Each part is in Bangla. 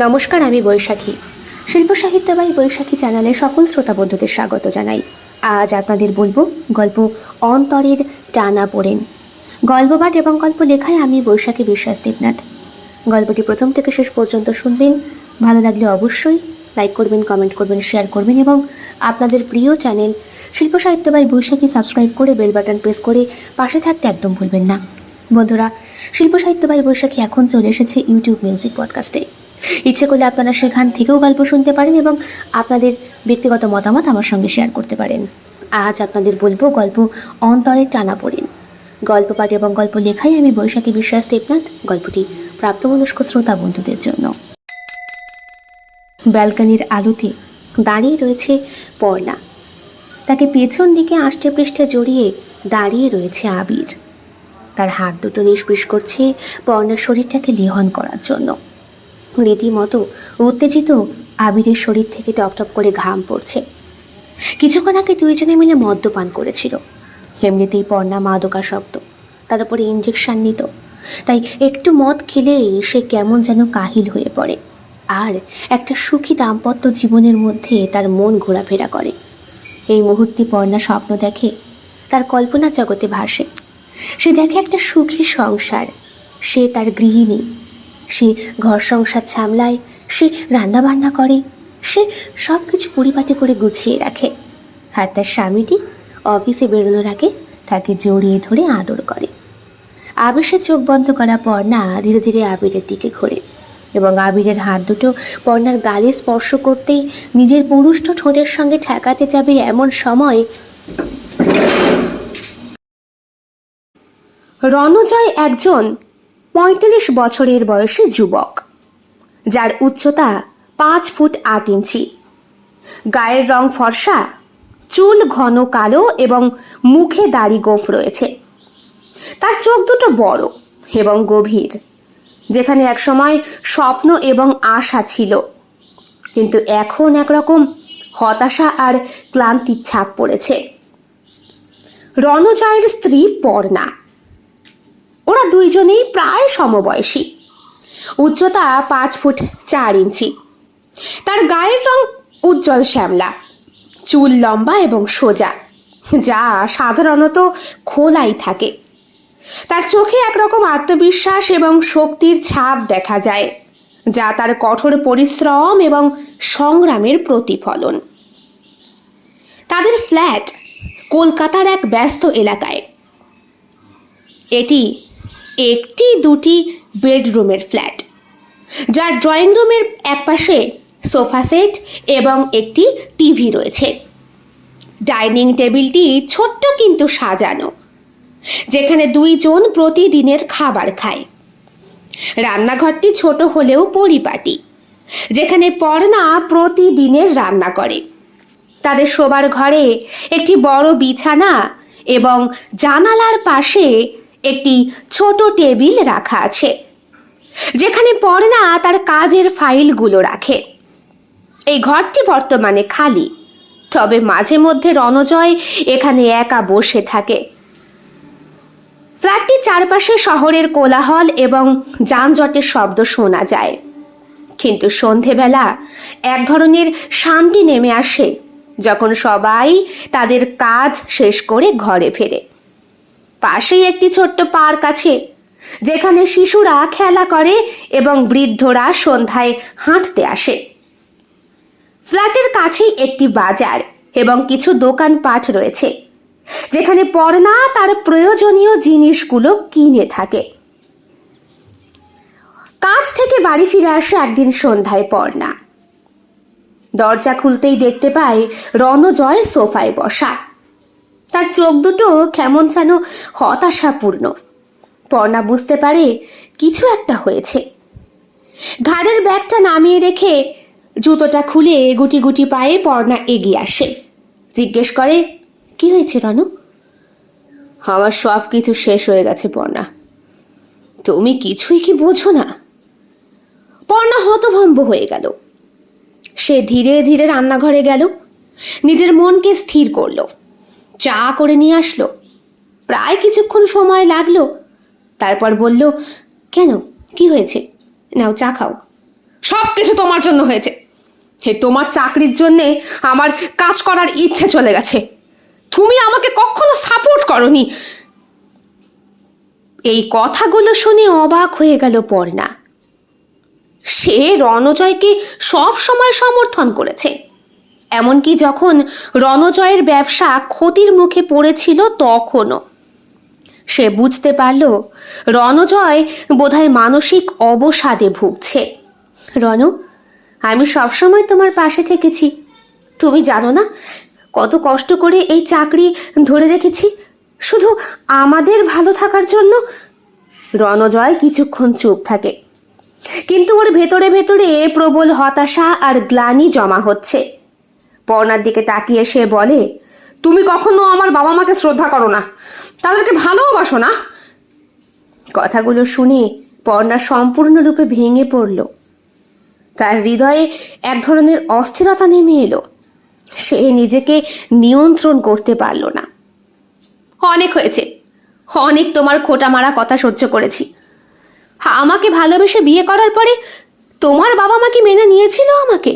নমস্কার, আমি বৈশাখী। শিল্প সাহিত্য বাই বৈশাখী চ্যানেলে সকল শ্রোতা বন্ধুদের স্বাগত জানাই। আজ আপনাদের বলবো গল্প অন্তরের টানা পড়েন। গল্পপাঠ এবং গল্প লেখায় আমি বৈশাখী বিশ্বাস দেবনাথ। গল্পটি প্রথম থেকে শেষ পর্যন্ত শুনবেন। ভালো লাগলে অবশ্যই লাইক করবেন, কমেন্ট করবেন, শেয়ার করবেন এবং আপনাদের প্রিয় চ্যানেল শিল্প সাহিত্য বাই বৈশাখী সাবস্ক্রাইব করে বেল বাটন প্রেস করে পাশে থাকতে একদম ভুলবেন না। বন্ধুরা, শিল্প সাহিত্য বাই বৈশাখী এখন চলে এসেছে ইউটিউব মিউজিক পডকাস্টে। ইচ্ছে করলে আপনারা সেখান থেকেও গল্প শুনতে পারেন এবং আপনাদের ব্যক্তিগত মতামত আমার সঙ্গে শেয়ার করতে পারেন। আজ আপনাদের বলবো গল্প অন্তরের টানা পড়েন। গল্প পাঠ এবং গল্প লেখাই আমি বৈশাখী বিশ্বাস দেবনাথ। গল্পটি প্রাপ্তবয়স্ক শ্রোতা বন্ধুদের জন্য। ব্যালকনির আলোতে দাঁড়িয়ে রয়েছে পর্ণা। তাকে পেছন দিকে আষ্টে পৃষ্ঠে জড়িয়ে দাঁড়িয়ে রয়েছে আবির। তার হাত দুটো নিষ্পিস করছে পর্ণার শরীরটাকে লেহন করার জন্য। রীতিমতো উত্তেজিত আবিরের শরীর থেকে টপটপ করে ঘাম পড়ছে। কিছুক্ষণ আগে দুইজনে মিলে মদ্যপান করেছিল। এমনিতেই পর্ণা মাদকাসক্ত, তার উপরে ইঞ্জেকশন নিত, তাই একটু মদ খেলেই সে কেমন যেন কাহিল হয়ে পড়ে আর একটা সুখী দাম্পত্য জীবনের মধ্যে তার মন ঘোরাফেরা করে। এই মুহূর্তে পর্ণা স্বপ্ন দেখে, তার কল্পনা জগতে ভাসে। সে দেখে একটা সুখী সংসার, সে তার গৃহিণী, সে ঘর সংসার সামলায়, সে রান্না বান্না করে, সে সব কিছু পরিপাটি করে গুছিয়ে রাখে। আর তার স্বামীটি অফিসে বেরোনোর আগে তাকে জড়িয়ে ধরে আদর করে। আবেশে চোখ বন্ধ করা পর্ণা ধীরে ধীরে আবিরের দিকে ঘোরে এবং আবিরের হাত দুটো পর্ণার গালে স্পর্শ করতেই নিজের পুরুষ্ট ঠোঁটের সঙ্গে ঠেকাতে যাবে এমন সময় রণজয় একজন ৩৫ বছরের বয়সী যুবক, যার উচ্চতা ৫ ফুট ৮ ইঞ্চি, গায়ের রং ফর্সা, চুল ঘন কালো এবং মুখে দাড়ি গোঁফ রয়েছে। তার চোখ দুটো বড় এবং গভীর, যেখানে একসময় স্বপ্ন এবং আশা ছিল, কিন্তু এখন একরকম হতাশা আর ক্লান্তির ছাপ পড়েছে। রণজয়ের স্ত্রী পর্ণা। ওরা দুইজনেই প্রায় সমবয়সী। উচ্চতা ৫ ফুট ৪ ইঞ্চি। তার গায়ের রং উজ্জ্বল শ্যামলা, চুল লম্বা এবং সোজা, যা সাধারণত খোলাই থাকে। তার চোখে একরকম আত্মবিশ্বাস এবং শক্তির ছাপ দেখা যায়, যা তার কঠোর পরিশ্রম এবং সংগ্রামের প্রতিফলন। তাদের ফ্ল্যাট কলকাতার এক ব্যস্ত এলাকায়। এটি একটি দুটি বেডরুমের ফ্ল্যাট, যার ড্রয়িং রুমের একপাশে সোফা সেট এবং একটি টিভি রয়েছে। ডাইনিং টেবিলটি ছোট্ট কিন্তু সাজানো, যেখানে দুইজন প্রতিদিনের খাবার খায়। রান্নাঘরটি ছোট হলেও পরিপাটি, যেখানে পর্ণা প্রতিদিনের রান্না করে। তাদের শোবার ঘরে একটি বড় বিছানা এবং জানালার পাশে একটি ছোট টেবিল রাখা আছে, যেখানে পর্ণা তার কাজের ফাইলগুলো রাখে। এই ঘরটি বর্তমানে খালি, তবে মাঝে মধ্যে রণজয় এখানে একা বসে থাকে। ফ্ল্যাটটির চারপাশে শহরের কোলাহল এবং যানজটের শব্দ শোনা যায়, কিন্তু সন্ধেবেলা এক ধরনের শান্তি নেমে আসে যখন সবাই তাদের কাজ শেষ করে ঘরে ফেরে। পাশেই একটি ছোট্ট পার্ক আছে, যেখানে শিশুরা খেলা করে এবং বৃদ্ধরা সন্ধ্যায় হাঁটতে আসে। ফ্ল্যাটের কাছেই একটি বাজার এবং কিছু দোকানপাট রয়েছে, যেখানে পর্ণা তার প্রয়োজনীয় জিনিসগুলো কিনে থাকে। কাজ থেকে বাড়ি ফিরে আসে একদিন সন্ধ্যায় পর্ণা। দরজা খুলতেই দেখতে পায় রণজয় সোফায় বসা। তার চোখ দুটো কেমন যেন হতাশাপূর্ণ। পর্ণা বুঝতে পারে কিছু একটা হয়েছে। ঘাড়ের ব্যাগটা নামিয়ে রেখে জুতোটা খুলে গুটি গুটি পায়ে পর্ণা এগিয়ে আসে। জিজ্ঞেস করে, কি হয়েছে রণু? আমার সব কিছু শেষ হয়ে গেছে পর্ণা, তুমি কিছুই কি বোঝো না? পর্ণা হতভম্ব হয়ে গেল। সে ধীরে ধীরে রান্নাঘরে গেল, নিজের মনকে স্থির করলো, চা করে নিয়ে আসলো। প্রায় কিছুক্ষণ সময় লাগলো, তারপর বলল, কেন, কি হয়েছে? নাও চা খাও। সব কিছু তোমার জন্য হয়েছে। তোমার চাকরির জন্যে আমার কাজ করার ইচ্ছে চলে গেছে। তুমি আমাকে কখনো সাপোর্ট করনি। এই কথাগুলো শুনে অবাক হয়ে গেল পর্ণা। সে রণজয়কে সব সময় সমর্থন করেছে, এমনকি যখন রণজয়ের ব্যবসা ক্ষতির মুখে পড়েছিল তখনও। সে বুঝতে পারল রণজয় বোধহয় মানসিক অবসাদে ভুগছে। রণু, আমি সবসময় তোমার পাশে থেকেছি। তুমি জানো না কত কষ্ট করে এই চাকরি ধরে রেখেছি, শুধু আমাদের ভালো থাকার জন্য। রণজয় কিছুক্ষণ চুপ থাকে, কিন্তু ওর ভেতরে ভেতরে প্রবল হতাশা আর গ্লানি জমা হচ্ছে। পর্ণার দিকে তাকিয়ে সে বলে, তুমি কখনো আমার বাবা মাকে শ্রদ্ধা করো না, তাদেরকে ভালোবাসো না। কথাগুলো শুনে পর্ণা সম্পূর্ণরূপে ভেঙে পড়ল। তার হৃদয়ে এক ধরনের অস্থিরতা নেমে এলো। সে নিজেকে নিয়ন্ত্রণ করতে পারল না। অনেক হয়েছে, অনেক তোমার খোঁটা মারা কথা সহ্য করেছি। আমাকে ভালোবেসে বিয়ে করার পরে তোমার বাবা মা কি মেনে নিয়েছিল আমাকে?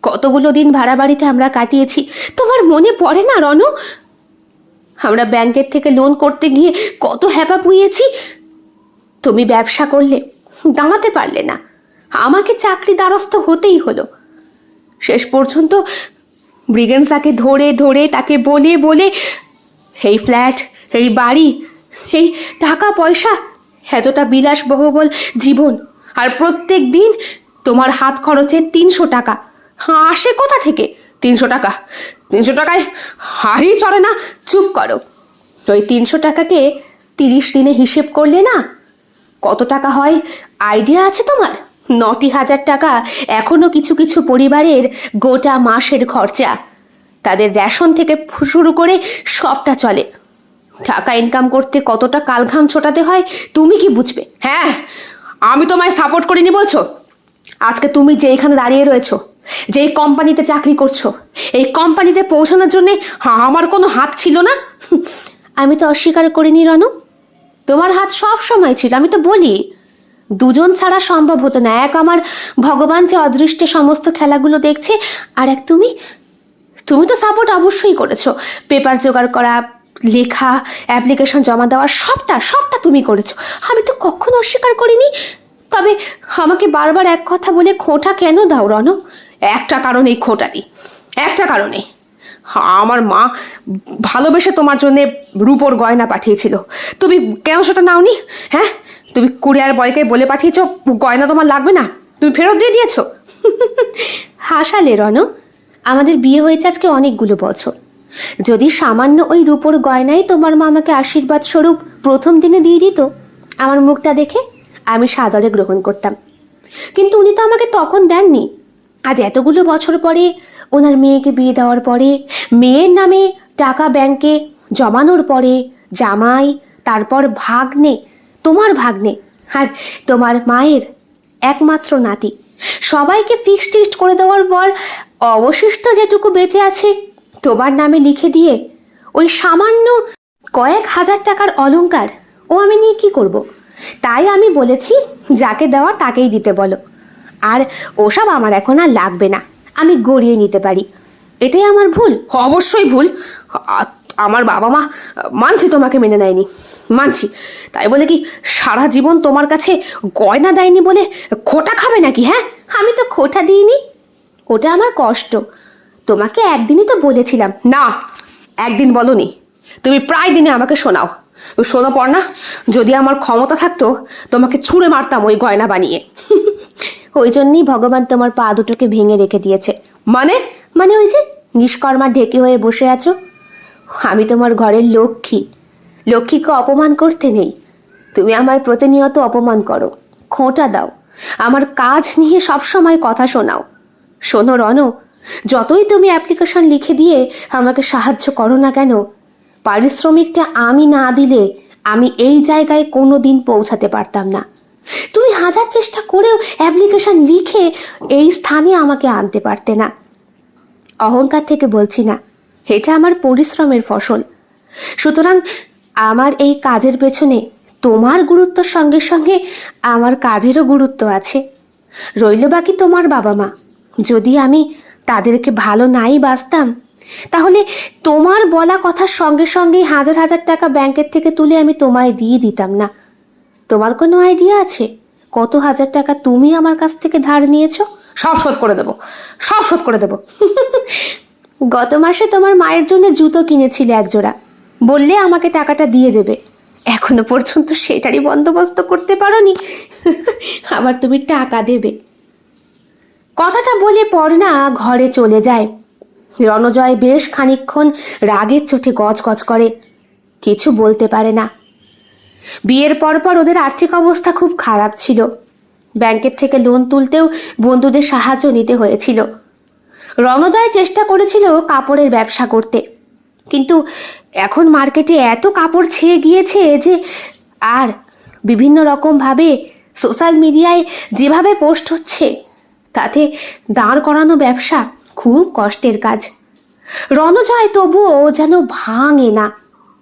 কতগুলো দিন ভাড়া বাড়িতে আমরা কাটিয়েছি, তোমার মনে পড়ে না রনু? আমরা ব্যাংকের থেকে লোন করতে গিয়ে কত হ্যাপা পুইয়েছি। তুমি ব্যবসা করলে, দাঁড়াতে পারলে না, আমাকে চাকরি দ্বারস্থ হতেই হলো। শেষ পর্যন্ত ব্রিগেন্সাকে ধরে ধরে তাকে বলে বলে এই ফ্ল্যাট, এই বাড়ি, এই টাকা পয়সা, এতটা বিলাসবহুল জীবন, আর প্রত্যেক দিন তোমার হাত খরচে 300 টাকা আসে কোথা থেকে? 300 টাকা, 300 টাকায় হাড়ি চড়ে না। চুপ করো। তো এই 300 টাকাকে 30 দিনে হিসেব করলে না কত টাকা হয় আইডিয়া আছে তোমার? 90,000 টাকা এখনো কিছু কিছু পরিবারের গোটা মাসের খরচা। তাদের রেশন থেকে শুরু করে সবটা চলে। টাকা ইনকাম করতে কতটা কালঘাম ছোটাতে হয় তুমি কি বুঝবে? হ্যাঁ, আমি তোমায় সাপোর্ট করিনি বলছো? আজকে তুমি যে এখানে দাঁড়িয়ে রয়েছো, যেই কোম্পানিতে চাকরি করছো, এই কোম্পানিতে পৌঁছানোর জন্য আমার কোনো হাত ছিল না? আমি তো অস্বীকার করিনি রনু, তোমার হাত সব সময় ছিল। আমি তো বলি দুজন ছাড়া সম্ভব হতো না। এক আমার ভগবান যে অদৃষ্টে সমস্ত খেলাগুলো দেখছে, আর এক তুমি। তুমি তো সাপোর্ট অবশ্যই করেছো। পেপার জোগাড় করা, লেখা, অ্যাপ্লিকেশন জমা দেওয়া, সবটা সবটা তুমি করেছো। আমি তো কখনো অস্বীকার করিনি। তবে আমাকে বারবার এক কথা বলে খোঁটা কেন দাও রনু? একটা কারণেই খোঁটা দিই, একটা কারণে। আমার মা ভালোবেসে তোমার জন্য রূপোর গয়না পাঠিয়েছিল, তুমি কেন সেটা নাওনি? হ্যাঁ, তুমি কুরিয়ার বয়কে বলে পাঠিয়েছো গয়না তোমার লাগবে না, তুমি ফেরত দিয়ে দিয়েছো। হাসালে রনু, আমাদের বিয়ে হয়েছে আজকে অনেকগুলো বছর। যদি সামান্য ওই রূপোর গয়নাই তোমার মা আমাকে আশীর্বাদ স্বরূপ প্রথম দিনে দিয়ে দিত, আমার মুখটা দেখে আমি সাদরে গ্রহণ করতাম। কিন্তু উনি তো আমাকে তখন দেননি। আজ এতগুলো বছর পরে, ওনার মেয়েকে বিয়ে দেওয়ার পরে, মেয়ের নামে টাকা ব্যাংকে জমানোর পরে, জামাই, তারপর ভাগ্নে, তোমার ভাগ্নে, আর তোমার মায়ের একমাত্র নাতি, সবাইকে ফিক্সড টিক্সড করে দেওয়ার পর অবশিষ্ট যেটুকু বেঁচে আছে তোমার নামে লিখে দিয়ে ওই সামান্য কয়েক হাজার টাকার অলংকার ও আমি নিয়ে কি করব? তাই আমি বলেছি যাকে দেওয়া তাকেই দিতে বলো। আর ওসব আমার এখন আর লাগবে না, আমি গড়িয়ে নিতে পারি। এটাই আমার ভুল? অবশ্যই ভুল। আমার বাবা মা মানছি তোমাকে মেনে নেয়নি, মানছি। তাই বলে কি সারা জীবন তোমার কাছে গয়না দেয়নি বলে খোটা খাবে নাকি? হ্যাঁ, আমি তো খোটা দিইনি, ওটা আমার কষ্ট। তোমাকে একদিনই তো বলেছিলাম। না, একদিন বলনি, তুমি প্রায় দিনে আমাকে শোনাও। শোনো পর্ণা, যদি আমার ক্ষমতা থাকতো তোমাকে ছুঁড়ে মারতাম ওই গয়না বানিয়ে। ওই জন্যই ভগবান তোমার পা দুটোকে ভেঙে রেখে দিয়েছে। মানে? মানে ওই যে নিষ্কর্মা ঢেকে হয়ে বসে আছো। আমি তোমার ঘরের লক্ষ্মী, লক্ষ্মীকে অপমান করতে নেই। তুমি আমার প্রতিনিয়ত অপমান করো, খোঁটা দাও, আমার কাজ নিয়ে সবসময় কথা শোনাও। শোনো রনু, যতই তুমি অ্যাপ্লিকেশন লিখে দিয়ে আমাকে সাহায্য করো না কেন, পারিশ্রমিকটা আমি না দিলে আমি এই জায়গায় কোনো দিন পৌঁছাতে পারতাম না। তুমি হাজার চেষ্টা করেও অ্যাপ্লিকেশন লিখে এই স্থানে আমাকে আনতে পারতে না। অহংকার থেকে বলছি না, এটা আমার পরিশ্রমের ফসল। সুতরাং আমার এই কাজের পেছনে তোমার গুরুত্বের সঙ্গে সঙ্গে আমার কাজেরও গুরুত্ব আছে। রইল বাকি তোমার বাবা মা। যদি আমি তাদেরকে ভালো নাই বাসতাম, তাহলে তোমার বলা কথার সঙ্গে সঙ্গে হাজার হাজার টাকা ব্যাংকের থেকে তুলে আমি তোমায় দিয়ে দিতাম না। তোমার কোনো আইডিয়া আছে কত হাজার টাকা তুমি আমার কাছ থেকে ধার নিয়েছো? সব শোধ করে দেবো, সব শোধ করে দেবো। গত মাসে তোমার মায়ের জন্য জুতো কিনেছিলে একজোড়া, বললে আমাকে টাকাটা দিয়ে দেবে। এখনো পর্যন্ত সেটারই বন্দোবস্ত করতে পারোনি, আবার তুমি টাকা দেবে। কথাটা বলে পর্ণা ঘরে চলে যায়। রণজয় বেশ খানিকক্ষণ রাগের চোটে গজগজ করে, কিছু বলতে পারে না। বিয়ের পরপর ওদের আর্থিক অবস্থা খুব খারাপ ছিল। ব্যাংকের থেকে লোন তুলতেও বন্ধুদের সাহায্য নিতে হয়েছিল। রণজয় চেষ্টা করেছিল কাপড়ের ব্যবসা করতে, কিন্তু এখন মার্কেটে এত কাপড় ছেয়ে গিয়েছে যে আর বিভিন্ন রকমভাবে সোশ্যাল মিডিয়ায় যেভাবে পোস্ট হচ্ছে, তাতে দাঁড় করানো ব্যবসা খুব কষ্টের কাজ। রণজয় তবুও যেন ভাঙে না,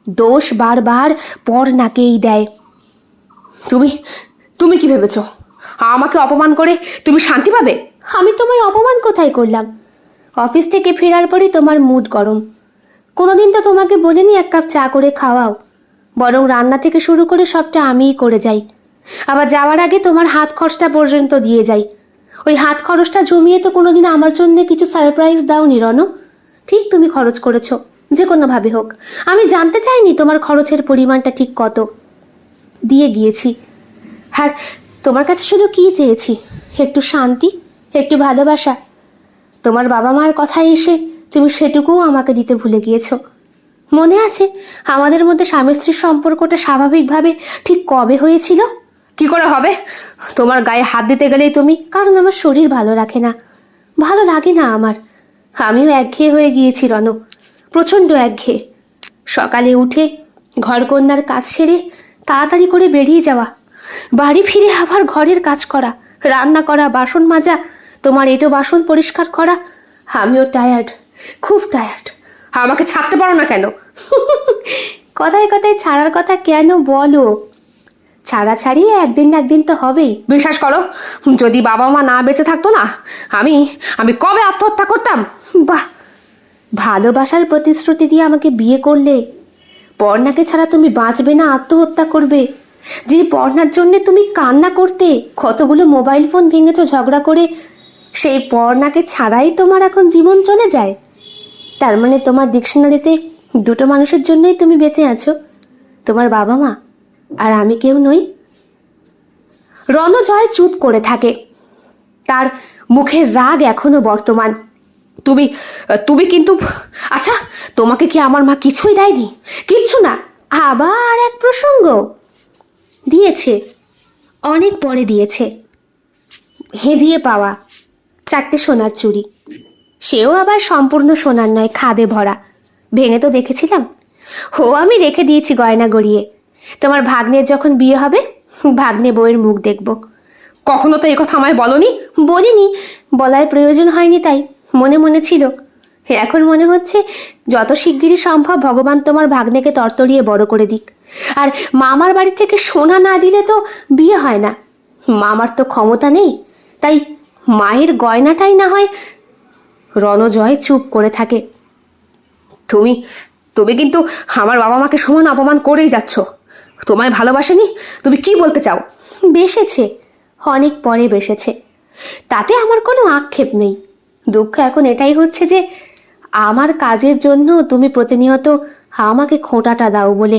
দোষ বারবার পর্ণাকেই দেয়। তুমি তুমি কি ভেবেছ আমাকে অপমান করে তুমি শান্তি পাবে? আমি তোমায় অপমান কোথায় করলাম? অফিস থেকে ফেরার পরই তোমার মুড গরম। কোনোদিন তো তোমাকে বলিনি এক কাপ চা করে খাওয়াও, বরং রান্না থেকে শুরু করে সবটা আমিই করে যাই। আবার যাওয়ার আগে তোমার হাত খরচটা পর্যন্ত দিয়ে যাই। ওই হাত খরচটা জমিয়ে তো কোনোদিন আমার জন্য কিছু সারপ্রাইজ দাওনি রণ। ঠিক তুমি খরচ করেছো, যে কোনোভাবে হোক। আমি জানতে চাইনি তোমার খরচের পরিমাণটা ঠিক কত। দিয়ে গিয়েছি। আর তোমার কাছে শুধু কি চেয়েছি? একটু শান্তি, একটু ভালোবাসা। তোমার বাবা মার কথায় এসে তুমি সেটুকুও আমাকে দিতে ভুলে গিয়েছো। মনে আছে আমাদের মধ্যে স্বামী স্ত্রীর সম্পর্কটা স্বাভাবিকভাবে ঠিক কবে হয়েছিল? কি করে হবে? তোমার গায়ে হাত দিতে গেলেই তুমি। কারণ আমার শরীর ভালো রাখে না, ভালো লাগে না আমার। আমিও একঘেয়ে হয়ে গিয়েছি রণ, প্রচণ্ড একঘেয়ে। সকালে উঠে ঘরকন্যার কাজ সেরে তাড়াতাড়ি করে বেরিয়ে যাওয়া, বাড়ি ফিরে আবার ঘরের কাজ করা, রান্না করা, বাসন মাজা, তোমার এঁটো বাসন পরিষ্কার করা। আমিও টায়ার্ড, খুব টায়ার্ড। আমাকে ছাড়তে পারো না কেন? কথায় কথায় ছাড়ার কথা কেন বলো? ছাড়াছাড়ি একদিন না একদিন তো হবেই। বিশ্বাস করো, যদি বাবা মা না বেঁচে থাকতো না, আমি আমি কবে আত্মহত্যা করতাম। বাহ, ভালোবাসার প্রতিশ্রুতি দিয়ে আমাকে বিয়ে করলে। পর্ণাকে ছাড়া তুমি বাঁচবে না, আত্মহত্যা করবে। যে পর্ণার জন্য তুমি কান্না করতে, কতগুলো মোবাইল ফোন ভেঙেছো ঝগড়া করে, সেই পর্ণাকে ছাড়াই তোমার এখন জীবন চলে যায়। তার মানে তোমার ডিকশনারিতে দুটো মানুষের জন্যই তুমি বেঁচে আছো, তোমার বাবা মা আর আমি কেউ নই। রণজয় চুপ করে থাকে, তার মুখের রাগ এখনো বর্তমান। তুমি তুমি কিন্তু, আচ্ছা তোমাকে কি আমার মা কিছুই দেয়নি? কিচ্ছু না? আবার এক প্রসঙ্গ দিয়েছে, অনেক পরে দিয়েছে। হেদিয়ে পাওয়া 4টে সোনার চুড়ি, সেও আবার সম্পূর্ণ সোনার নয়, খাদে ভরা। ভেঙে তো দেখেছিলাম। আমি রেখে দিয়েছি গয়না গড়িয়ে। তোমার ভাগ্নের যখন বিয়ে হবে, ভাগ্নে বউয়ের মুখ দেখব। কখনো তো এই কথা আমায় বলনি। বলিনি, বলার প্রয়োজন হয়নি, তাই মনে মনে ছিল। এখন মনে হচ্ছে যত শিগগিরই সম্ভব ভগবান তোমার ভাগ্নেকে তরতরিয়ে বড় করে দিক। আর মামার বাড়ি থেকে সোনা না দিলে তো বিয়ে হয় না। মামার তো ক্ষমতা নেই, তাই মায়ের গয়নাটাই না হয়। রণজয় চুপ করে থাকে। তুমি তুমি কিন্তু আমার বাবা মাকে সমান অপমান করেই যাচ্ছ। তোমায় ভালোবাসেনি? তুমি কি বলতে চাও? বেসেছে, অনেক পরে বেসেছে, তাতে আমার কোনো আক্ষেপ নেই। দুঃখ এখন এটাই হচ্ছে যে আমার কাজের জন্য তুমি প্রতিনিয়ত আমাকে খোঁটাটা দাও বলে।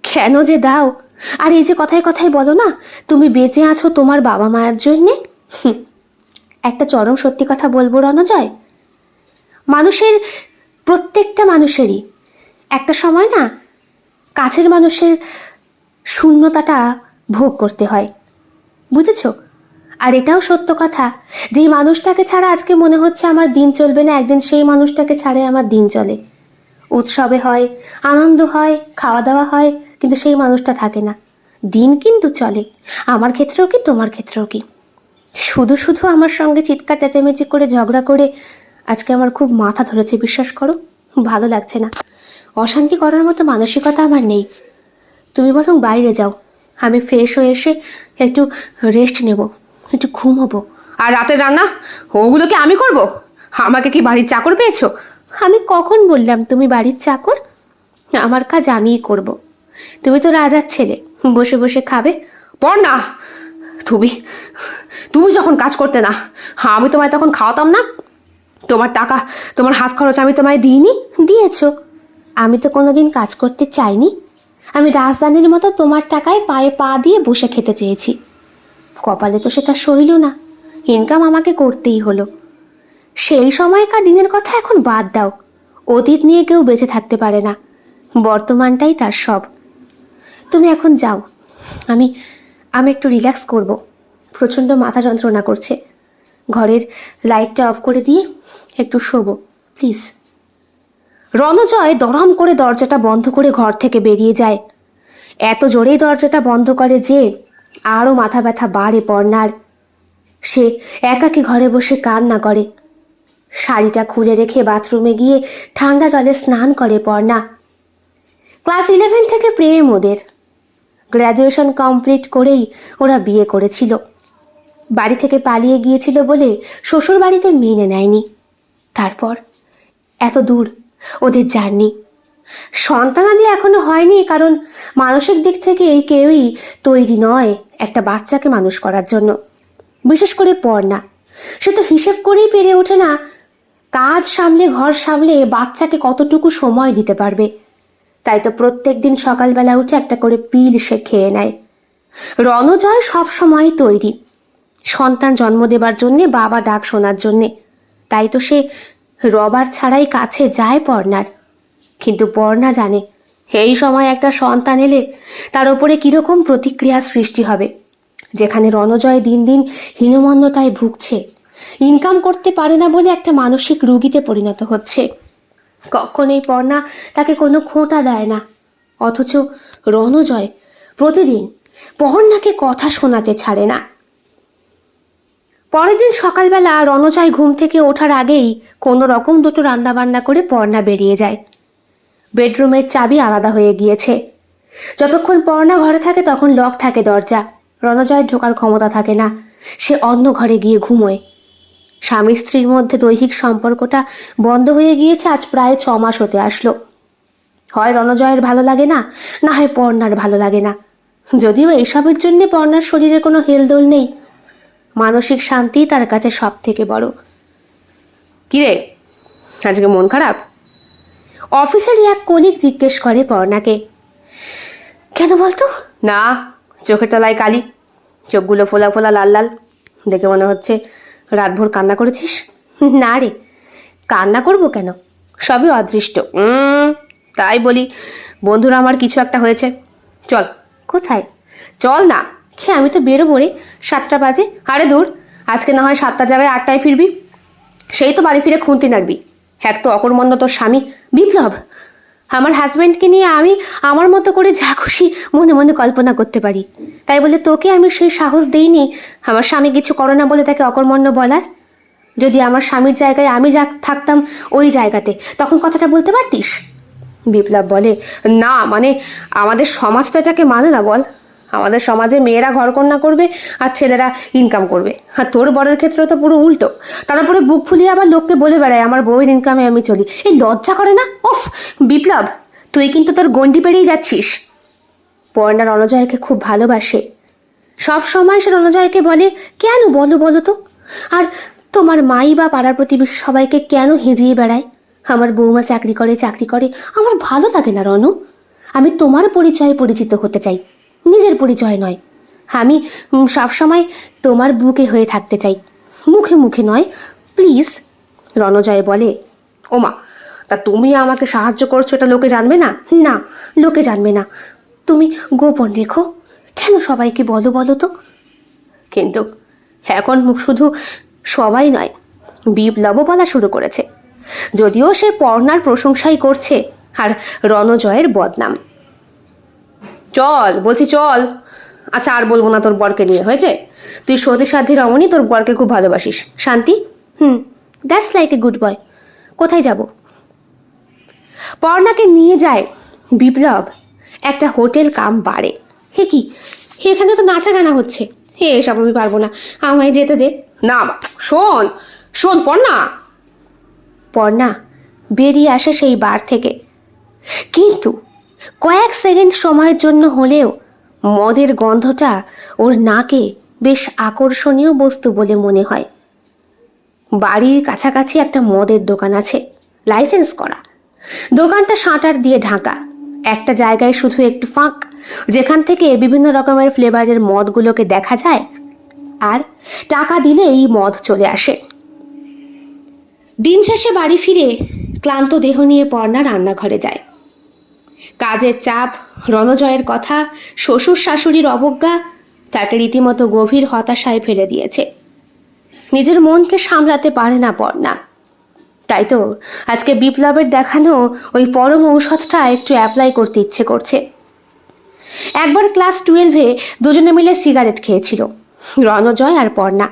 কেন যে দাও? আর এই যে কথায় কথায় বলো না তুমি বেঁচে আছো তোমার বাবা মায়ের জন্যে। একটা চরম সত্যি কথা বলবো রণজয়, মানুষের, প্রত্যেকটা মানুষেরই একটা সময় না কাছের মানুষের শূন্যতাটা ভোগ করতে হয়, বুঝেছো? আর এটাও সত্য কথা, যেই মানুষটাকে ছাড়া আজকে মনে হচ্ছে আমার দিন চলবে না, একদিন সেই মানুষটাকে ছাড়ে আমার দিন চলে। উৎসবে হয়, আনন্দ হয়, খাওয়া দাওয়া হয়, কিন্তু সেই মানুষটা থাকে না, দিন কিন্তু চলে। আমার ক্ষেত্রেও কি তোমার ক্ষেত্রেও কি? শুধু শুধু আমার সঙ্গে চিৎকার চেঁচামেচি করে ঝগড়া করে আজকে আমার খুব মাথা ধরেছে, বিশ্বাস করো। ভালো লাগছে না, অশান্তি করার মতো মানসিকতা আমার নেই। তুমি বরং বাইরে যাও, আমি ফ্রেশ হয়ে এসে একটু রেস্ট নেব। একটু ঘুমাবো। আর রাতের রান্না ওগুলো কি আমি করব? আমাকে কি বাড়ির চাকর পেয়েছো? আমি কখন বললাম তুমি বাড়ির চাকর? আমার কাজ আমিই করব। তুমি তো রাজার ছেলে, বসে বসে খাবে। পড়না, তুমি তুমি যখন কাজ করতে না, আমি তোমায় তখন খাওয়াতাম না? তোমার টাকা, তোমার হাত খরচ আমি তোমায় দিইনি? দিয়েছো। আমি তো কোনোদিন কাজ করতে চাইনি। আমি রাজধানীর মতো তোমার টাকায় পায়ে পা দিয়ে বসে খেতে চেয়েছি। কপালে তো সেটা সইল না, ইনকাম আমাকে করতেই হলো। সেই সময়কার দিনের কথা এখন বাদ দাও, অতীত নিয়ে কেউ বেঁচে থাকতে পারে না, বর্তমানটাই তার সব। তুমি এখন যাও, আমি আমি একটু রিল্যাক্স করব। প্রচণ্ড মাথা যন্ত্রণা করছে। ঘরের লাইটটা অফ করে দিয়ে একটু শোবো প্লিজ। রণজয় দরম করে দরজাটা বন্ধ করে ঘর থেকে বেরিয়ে যায়। এত জোরেই দরজাটা বন্ধ করে যে আরও মাথা ব্যথা বাড়ে পর্ণার। সে একাকী ঘরে বসে কান্না করে। শাড়িটা খুলে রেখে বাথরুমে গিয়ে ঠান্ডা জলে স্নান করে পর্ণা। ক্লাস 11 থেকে প্রেম ওদের। গ্র্যাজুয়েশন কমপ্লিট করেই ওরা বিয়ে করেছিল। বাড়ি থেকে পালিয়ে গিয়েছিল বলে শ্বশুর বাড়িতে মেনে নেয়নি। তারপর এত দূর ওদের জার্নি। সন্তানাদি এখনো হয়নি, কারণ মানসিক দিক থেকে কেউই তৈরি নয় একটা বাচ্চাকে মানুষ করার জন্য। বিশেষ করে পর্ণা, সে তো হিসেব করেই পেরে ওঠে না কাজ সামলে ঘর সামলে বাচ্চাকে কতটুকু সময় দিতে পারবে। তাই তো প্রত্যেক দিন সকালবেলা উঠে একটা করে পিল সে খেয়ে নেয়। রণজয় সব সময় তৈরি সন্তান জন্ম দেবার জন্যে, বাবা ডাক শোনার জন্যে। তাই তো সে রবার ছাড়াই কাছে যায় পর্ণার। কিন্তু পর্ণা জানে এই সময় একটা সন্তান এলে তার ওপরে কিরকম প্রতিক্রিয়া সৃষ্টি হবে। যেখানে রণজয় দিন দিন হীনমন্যতায় ভুগছে, ইনকাম করতে পারে না বলে একটা মানসিক রোগীতে পরিণত হচ্ছে। কখনোই পর্ণা তাকে কোনো খোঁটা দেয় না, অথচ রণজয় প্রতিদিন পর্ণাকে কথা শোনাতে ছাড়ে না। পরের দিন সকালবেলা রণজয় ঘুম থেকে ওঠার আগেই কোনো রকম দুটো রান্নাবান্না করে পর্ণা বেরিয়ে যায়। বেডরুমের চাবি আলাদা হয়ে গিয়েছে। যতক্ষণ পর্ণা ঘরে থাকে তখন লক থাকে দরজা। রণজয়ের ঢোকার ক্ষমতা থাকে না, সে অন্য ঘরে গিয়ে ঘুমোয়। স্বামী স্ত্রীর মধ্যে দৈহিক সম্পর্কটা বন্ধ হয়ে গিয়েছে আজ প্রায় 6 মাস হতে আসলো। হয় রণজয়ের ভালো লাগে না, না হয় পর্ণার ভালো লাগে না। যদিও এসবের জন্য পর্ণার শরীরে কোনো হেলদোল নেই, মানসিক শান্তি তার কাছে সব থেকে বড়। কিরে, আজকে মন খারাপ? অফিসের এক কলিগ জিজ্ঞেস করে পর্ণাকে। কেন বলতো? না, চোখের তলায় কালি, চোখগুলো ফোলা ফোলা লাল লাল, দেখে মনে হচ্ছে রাতভর কান্না করেছিস। না রে, কান্না করবো কেন, সবই অদৃষ্ট। তাই বলি, বন্ধুরা আমার কিছু একটা হয়েছে। চল। কোথায়? চল না। আমি তো বেরোবো রে, 7টা বাজে। আরে দূর, আজকে না হয় 7টার জায়গায় 8টায় ফিরবি। সেই তো বাড়ি ফিরে খুন্তি নাড়বি। এক তো অকর্মণ্য তোর স্বামী বিপ্লব। আমার হাজব্যান্ডকে নিয়ে আমি আমার মতো করে যা খুশি মনে মনে কল্পনা করতে পারি, তাই বলে তোকে আমি সেই সাহস দেইনি আমার স্বামী কিছু করো না বলে তাকে অকর্মণ্য বলার। যদি আমার স্বামীর জায়গায় আমি যা থাকতাম ওই জায়গাতে, তখন কথাটা বলতে পারতিস। বিপ্লব বলে, না মানে আমাদের সমাজ তো এটাকে মানে না বল। আমাদের সমাজে মেয়েরা ঘরকন্যা করবে আর ছেলেরা ইনকাম করবে, আর তোর বরের ক্ষেত্রে তো পুরো উল্টো। তারপরে বুক ফুলিয়ে আবার লোককে বলে বেড়ায় আমার বউয়ের ইনকামে আমি চলি। এই লজ্জা করে না? ওফ বিপ্লব, তুই কিন্তু তোর গন্ডি পেরিয়ে যাচ্ছিস। পর্ণা রণজয়কে খুব ভালোবাসে। সব সময় সে রণজয়কে বলে, কেন বলো বলো তো, আর তোমার মাই বা পাড়ার প্রতিবেশী সবাইকে কেন হেজিয়ে বেড়ায়? আমার বৌমা চাকরি করে, আমার ভালো লাগে না রণু। আমি তোমার পরিচয়ে পরিচিত হতে চাই, নিজের পরিচয় নয়। আমি সবসময় তোমার বুকে হয়ে থাকতে চাই, মুখে মুখে নয়, প্লিজ। রণজয় বলে, ওমা, তা তুমি আমাকে সাহায্য করছো এটা লোকে জানবে না? না, লোকে জানবে না, তুমি গোপন রেখো। কেন সবাইকে বলো বলো তো? কিন্তু এখন শুধু সবাই নয়, বিপ্লবও বলা শুরু করেছে, যদিও সে পর্ণার প্রশংসাই করছে আর রণজয়ের বদনাম। চল বলছি, চল। আচ্ছা আর বলবো না তোর বরকে নিয়ে, হয়েছে? তুই সতী সাধ্যী রমণী, তোর বরকে খুব ভালোবাসিস। শান্তি? That's like a good boy. কোথায় যাব? পর্ণাকে নিয়ে যায় বিপ্লব একটা হোটেল কাম বারে। হে কি, এখানে তো নাচা গানা হচ্ছে। এসব আমি পারবো না, আমায় যেতে দে। না শোন শোন পর্ণা। পর্ণা বেরিয়ে আসে সেই বার থেকে, কিন্তু কয়েক সেকেন্ড সময়ের জন্য হলেও মদের গন্ধটা ওর নাকে বেশ আকর্ষণীয় বস্তু বলে মনে হয়। বাড়ির কাছাকাছি একটা মদের দোকান আছে, লাইসেন্স করা। দোকানটা শাটার দিয়ে ঢাকা, একটা জায়গায় শুধু একটু ফাঁক, যেখান থেকে বিভিন্ন রকমের ফ্লেভারের মদগুলোকে দেখা যায়, আর টাকা দিলেই মদ চলে আসে। দিন শেষে বাড়ি ফিরে ক্লান্ত দেহ নিয়ে পর্ণা রান্নাঘরে যায়। কাজের চাপ, রণজয়ের কথা, শ্বশুর শাশুড়ির অবজ্ঞা তাকে রীতিমতো গভীর হতাশায় ফেলে দিয়েছে। নিজের মনকে সামলাতে পারে না পর্ণা। তাই তো আজকে বিপ্লবের দেখানো ওই পরম ঔষধটা একটু অ্যাপ্লাই করতে ইচ্ছে করছে। একবার ক্লাস 12-এ দুজনে মিলে সিগারেট খেয়েছিল, রণজয় আর পর্ণা।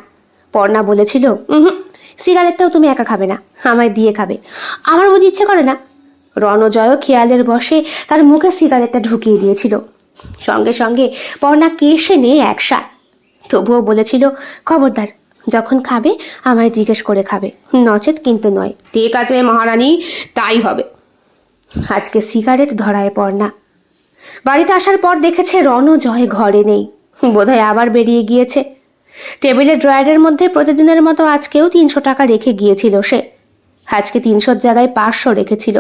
পর্ণা বলেছিল, সিগারেটটাও তুমি একা খাবে না, আমায় দিয়ে খাবে। আমার বুঝি ইচ্ছে করে না। রণজয়ও খেয়ালের বসে তার মুখে সিগারেটটা ঢুকিয়ে দিয়েছিল। সঙ্গে সঙ্গে পর্ণা কেশে নিয়ে একসা। তবুও বলেছিল, খবরদার, যখন খাবে আমায় জিজ্ঞেস করে খাবে, নচেত কিন্তু নয়। ঠিক আছে মহারানী, তাই হবে। আজকে সিগারেট ধরায় পর্ণা। বাড়িতে আসার পর দেখেছে রণজয় ঘরে নেই, বোধহয় আবার বেরিয়ে গিয়েছে। টেবিলের ড্রয়ারের মধ্যে প্রতিদিনের মতো আজকেও 300 টাকা রেখে গিয়েছিল সে। আজকে 300-র জায়গায় 500 রেখেছিল।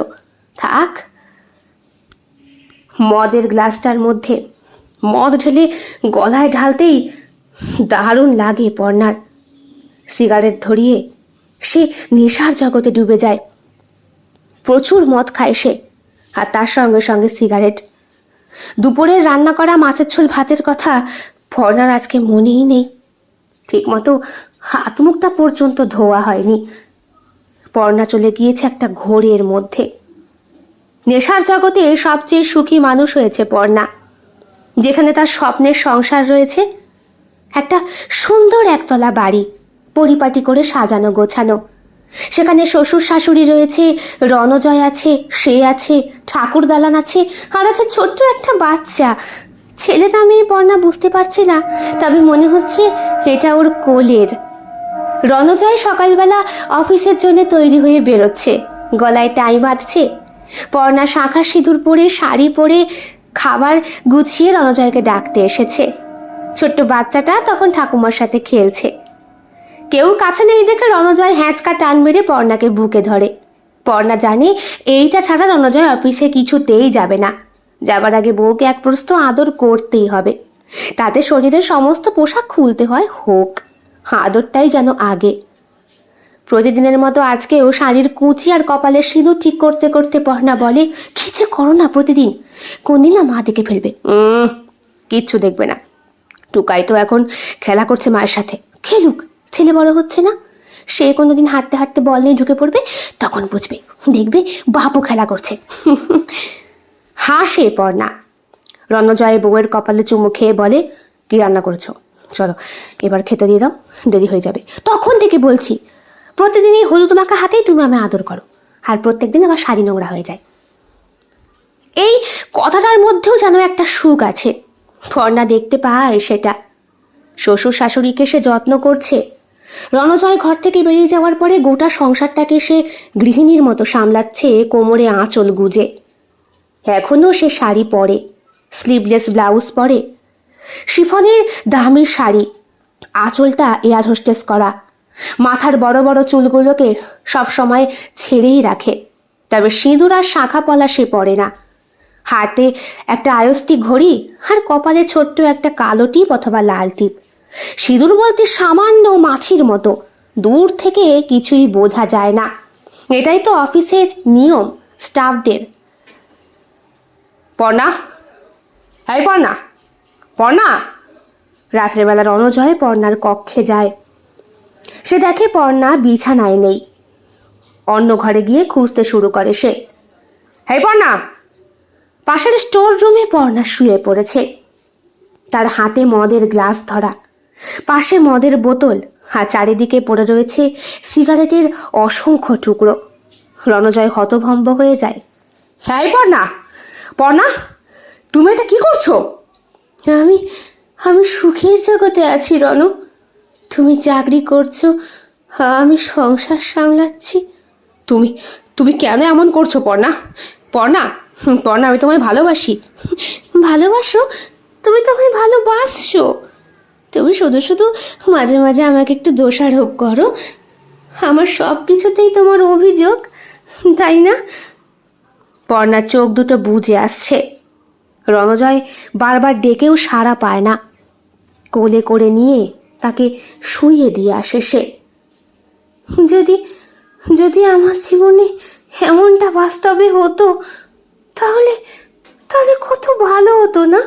থাক। মদের গ্লাসটার মধ্যে মদ ঢেলে গলায় ঢালতেই দারুণ লাগে পর্ণার। সিগারেট ধরিয়ে সে নেশার জগতে ডুবে যায়। প্রচুর মদ খায় সে, আর তার সঙ্গে সঙ্গে সিগারেট। দুপুরের রান্না করা মাছের ঝোল ভাতের কথা পর্ণার আজকে মনেই নেই। ঠিকমতো হাত মুখটা পর্যন্ত ধোয়া হয়নি। পর্ণা চলে গিয়েছে একটা ঘোরের মধ্যে। নেশার জগতে সবচেয়ে সুখী মানুষ হয়েছে পর্ণা, যেখানে তার স্বপ্নের সংসার রয়েছে। একটা সুন্দর একতলা বাড়ি, পরিপাটি করে সাজানো গোছানো। সেখানে শ্বশুর শাশুড়ি রয়েছে, রণজয় আছে, সে আছে, ঠাকুর দালান আছে, আর আছে ছোট্ট একটা বাচ্চা। ছেলে না মেয়ে পর্ণা বুঝতে পারছে না, তবে মনে হচ্ছে এটা ওর কোলের। রণজয় সকালবেলা অফিসের জন্য তৈরি হয়ে বেরোচ্ছে, গলায় টাই বাঁধছে। পর্ণা শাঁখা সিঁদুর পরে, শাড়ি পরে, খাবার গুছিয়ে রণজয়কে ডাকতে এসেছে। ছোট্ট বাচ্চাটা তখন ঠাকুমার সাথে খেলছে। কেউ কাছে নেই দেখে রণজয় হ্যাঁচকা টান মেরে পর্ণাকে বুকে ধরে। পর্ণা জানে এইটা ছাড়া রণজয় অফিসে কিছুতেই যাবে না। যাবার আগে বউকে এক প্রস্ত আদর করতেই হবে। তাতে শরীরের সমস্ত পোশাক খুলতে হয়, হোক। আদরটাই যেন আগে। প্রতিদিনের মতো আজকেও শাড়ির কুঁচি আর কপালের সিঁদুর ঠিক করতে করতে পর্ণা বলে, কি যে করো না প্রতিদিন, কোনদিন না মা দেখে ফেলবে। কিচ্ছু দেখবে না। টুকাই তো এখন খেলা করছে মায়ের সাথে। খেলুক, ছেলে বড় হচ্ছে না? সে কোনোদিন হাঁটতে হাঁটতে বল নিয়ে ঢুকে পড়বে, তখন বুঝবে, দেখবে বাপু খেলা করছে। হাসে পর্ণা। রণজয় বউয়ের কপালে চুমু খেয়ে বলে, কি রান্না করেছো? চলো এবার খেতে দিয়ে দাও, দেরি হয়ে যাবে। তখন থেকে বলছি, প্রতিদিনই হলুদ মাখা হাতেই তুমি আমায় আদর করো, আর প্রত্যেকদিন আমার শাড়ি নোংরা হয়ে যায়। এই কথাটার মধ্যেও যেন একটা সুখ আছে। পর্ণা দেখতে পায় সেটা। শ্বশুর শাশুড়িকে সে যত্ন করছে। রণজয় ঘর থেকে বেরিয়ে যাওয়ার পরে গোটা সংসারটাকে সে গৃহিণীর মতো সামলাচ্ছে, কোমরে আঁচল গুজে। এখনো সে শাড়ি পরে, স্লিভলেস ব্লাউজ পরে, শিফনের দামি শাড়ি, আঁচলটা এয়ার হোস্টেস করা, মাথার বড় বড় চুলগুলোকে সব সময় ছেড়েই রাখে। তবে সিঁদুর আর শাঁখা পলা সে পরে না। হাতে একটা আয়স্তি ঘড়ি, আর কপালে ছোট্ট একটা কালো টিপ অথবা লাল টিপ। সিঁদুর বলতে সামান্য মাছির মতো, দূর থেকে কিছুই বোঝা যায় না। এটাই তো অফিসের নিয়ম স্টাফদের। পর্ণা, এই পর্ণা, পর্ণা। রাত্রেবেলা রণজয় পর্ণার কক্ষে যায়। সে দেখে পর্ণা বিছানায় নেই। অন্য ঘরে গিয়ে খুঁজতে শুরু করে সে। এই পর্ণা। পাশের স্টোর রুমে পর্ণা শুয়ে পড়েছে। তার হাতে মদের গ্লাস ধরা, পাশে মদের বোতল, আর চারিদিকে পড়ে রয়েছে সিগারেটের অসংখ্য টুকরো। রণজয় হতভম্ব হয়ে যায়। হ্যাঁ পর্ণা, পর্ণা, তুমি এটা কি করছো? আমি আমি সুখের জগতে আছি রনু। তুমি চাকরি করছো, আমি সংসার সামলাচ্ছি। তুমি তুমি কেন এমন করছো পর্ণা? পর্ণা, পর্ণা, আমি তোমায় ভালোবাসি। ভালোবাসো? তুমি তোমায় ভালোবাসছো? তুমি শুধু শুধু মাঝে মাঝে আমাকে একটু দোষারোপ করো। আমার সব কিছুতেই তোমার অভিযোগ, তাই না? পর্ণার চোখ দুটো বুজে আসছে। রণজয় বারবার ডেকেও সাড়া পায় না। কোলে করে নিয়ে তাকে শুইয়ে দিয়ে আসে সে। যদি যদি আমার জীবনে এমনটা বাস্তবে হতো, তাহলে তাহলে কত ভালো হতো না?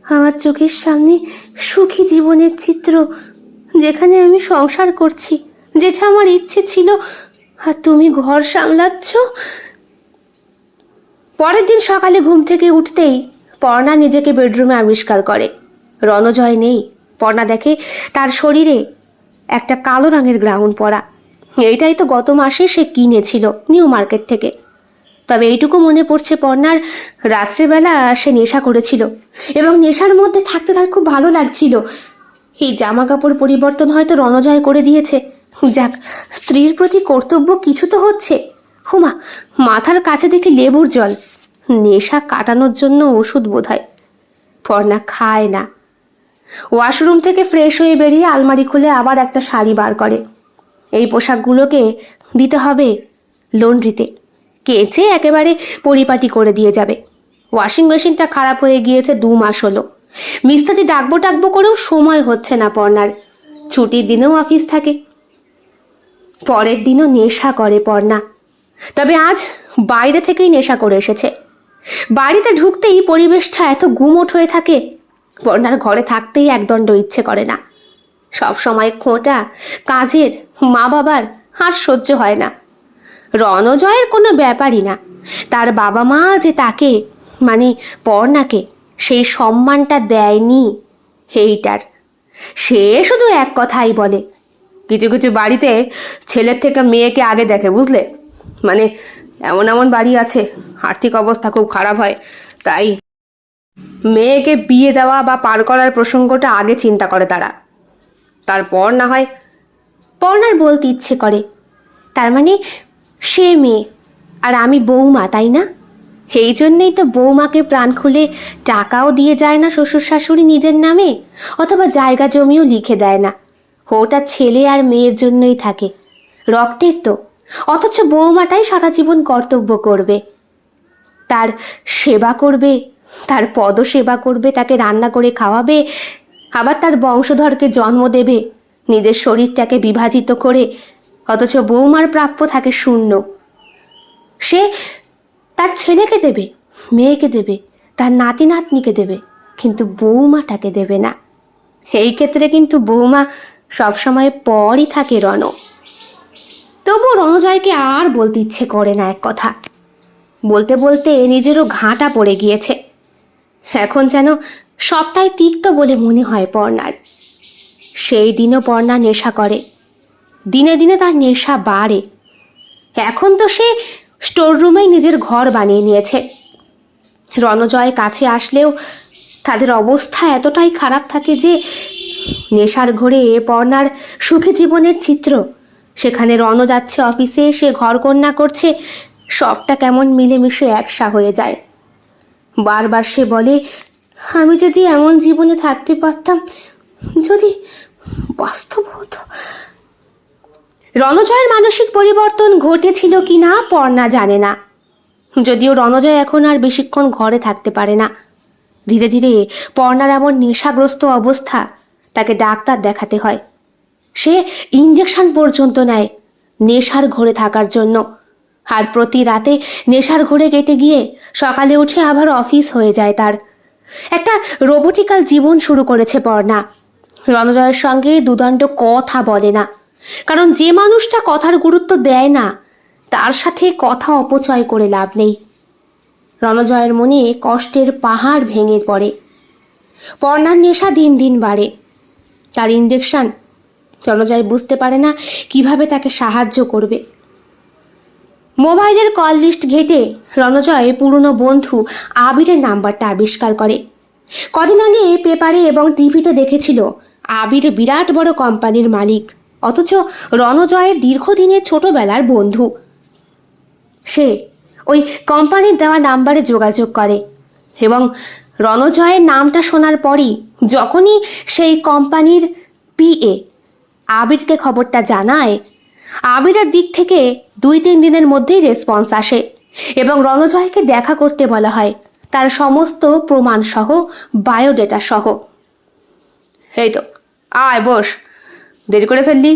আমার চোখের সামনে সুখী জীবনের চিত্র, যেখানে আমি সংসার করছি, যেটা আমার ইচ্ছে ছিল, আর তুমি ঘর সামলাচ্ছ। পরের দিন সকালে ঘুম থেকে উঠতেই পর্ণা নিজেকে বেডরুমে আবিষ্কার করে। রণজয় নেই। পর্ণা দেখে তার শরীরে একটা কালো রঙের গ্রাউন পরা। এইটাই তো গত মাসে সে কিনেছিল নিউ মার্কেট থেকে। তবে এইটুকু মনে পড়ছে পর্ণার, রাত্রেবেলা সে নেশা করেছিল এবং নেশার মধ্যে থাকতে তার খুব ভালো লাগছিল। এই জামা কাপড় পরিবর্তন হয়তো রণজয় করে দিয়েছে। যাক, স্ত্রীর প্রতি কর্তব্য কিছু তো হচ্ছে। হুমা, মাথার কাছে দেখি লেবুর জল। নেশা কাটানোর জন্য ওষুধ বোধহয়। পর্ণা খায় না। ওয়াশরুম থেকে ফ্রেশ হয়ে বেরিয়ে আলমারি খুলে আবার একটা শাড়ি বার করে। এই পোশাকগুলোকে দিতে হবে লন্ড্রিতে, কেচে একেবারে পরিপাটি করে দিয়ে যাবে। ওয়াশিং মেশিনটা খারাপ হয়ে গিয়েছে 2 মাস হলো। মিস্ত্রি ডাকবো করেও সময় হচ্ছে না পর্ণার। ছুটির দিনেও অফিস থাকে। পরের দিনও নেশা করে পর্ণা। তবে আজ বাইরে থেকেই নেশা করে এসেছে। বাড়িতে ঢুকতেই পরিবেশটা এত গুমোট হয়ে থাকে, পর্ণার ঘরে থাকতেই একদণ্ড ইচ্ছে করে না। সব সময় খোঁটা, কাজের, মা বাবার আর সহ্য হয় না। রণজয়ের কোনো ব্যাপারই না। তার বাবা মা যে তাকে, মানে পর্ণাকে, সেই সম্মানটা দেয়নি, এইটার সে শুধু এক কথাই বলে। কিছু কিছু বাড়িতে ছেলের থেকে মেয়েকে আগে দেখে, বুঝলে? মানে এমন এমন বাড়ি আছে, আর্থিক অবস্থা খুব খারাপ হয়, তাই মেয়েকে বিয়ে দেওয়া বা পার করার প্রসঙ্গটা আগে চিন্তা করে তারা। তারপর না হয়। পর্ণার বলতে ইচ্ছে করে, তার মানে সে মেয়ে আর আমি বৌমা, তাই না? এই জন্যেই তো বৌমাকে প্রাণ খুলে টাকাও দিয়ে যায় না শ্বশুর শাশুড়ি নিজের নামে, অথবা জায়গা জমিও লিখে দেয় না। ওটা ছেলে আর মেয়ের জন্যই থাকে, রক্তের তো। অথচ বৌমাটাই সারা জীবন কর্তব্য করবে, তার সেবা করবে, তার পদসেবা করবে, তাকে রান্না করে খাওয়াবে, আবার তার বংশধরকে জন্ম দেবে, নিজের শরীরটাকে বিভাজিত করে। অথচ বৌমার প্রাপ্য থাকে শূন্য। সে তার ছেলেকে দেবে, মেয়েকে দেবে, তার নাতি নাতনিকে দেবে, কিন্তু বৌমাটাকে দেবে না। এই ক্ষেত্রে কিন্তু বৌমা সবসময় পরই থাকে রণ। তবু রণজয়কে আর বলতে ইচ্ছে করে না এক কথা। বলতে বলতে নিজেরও ঘাঁটা পড়ে গিয়েছে। এখন যেন সবটাই তিক্ত বলে মনে হয় পর্ণার। সেই দিনও পর্ণা নেশা করে, দিনে দিনে তার নেশা বাড়ে। এখন তো সে স্টোর রুমেই নিজের ঘর বানিয়ে নিয়েছে। রণজয় কাছে আসলেও তাদের অবস্থা এতটাই খারাপ থাকে যে নেশার ঘরে পর্ণার সুখী জীবনের চিত্র, সেখানে রণ যাচ্ছে অফিসে, সে ঘরকন্যা করছে, সবটা কেমন মিলেমিশে একসা হয়ে যায়। বারবার সে বলে, আমি যদি এমন জীবনে থাকতে পারতাম, যদি বাস্তব হতো। রণজয়ের মানসিক পরিবর্তন ঘটেছিল কি না পর্ণা জানে না। যদিও রণজয় এখন আর বেশিক্ষণ ঘরে থাকতে পারে না। ধীরে ধীরে পর্ণার এমন নেশাগ্রস্ত অবস্থা, তাকে ডাক্তার দেখাতে হয়। সে ইঞ্জেকশন পর্যন্ত নেয় নেশার ঘরে থাকার জন্য। আর প্রতি রাতে নেশার ঘরে কেটে গিয়ে সকালে উঠে আবার অফিস হয়ে যায় তার। একটা রোবোটিক্যাল জীবন শুরু করেছে পর্ণা। রণজয়ের সঙ্গে দুদণ্ড কথা বলে না, কারণ যে মানুষটা কথার গুরুত্ব দেয় না, তার সাথে কথা অপচয় করে লাভ নেই। রণজয়ের মনে কষ্টের পাহাড় ভেঙে পড়ে। পর্ণার নেশা দিন দিন বাড়ে। তার ইঞ্জেকশন রণজয় বুঝতে পারে না কিভাবে তাকে সাহায্য করবে। মোবাইলের কল লিস্ট ঘেটে রণজয় পুরনো বন্ধু আবিরের নাম্বারটা আবিষ্কার করে। কদিন আগে পেপারে এবং টিভিতে দেখেছিল আবির বিরাট বড় কোম্পানির মালিক, অথচ রণজয়ের দীর্ঘদিনের ছোটবেলার বন্ধু। সে ওই কোম্পানির দেওয়া নাম্বারে যোগাযোগ করে এবং রণজয়ের নামটা শোনার পরই যখনই সেই কোম্পানির পিএ আবিরকে খবরটা জানায়, আবিরের দিক থেকে 2-3 দিনের মধ্যেই রেসপন্স আসে এবং রণজয়কে দেখা করতে বলা হয়, তার সমস্ত প্রমাণ সহ, বায়োডেটা সহ। এই তো, আয় বস, দেরি করে ফেললি?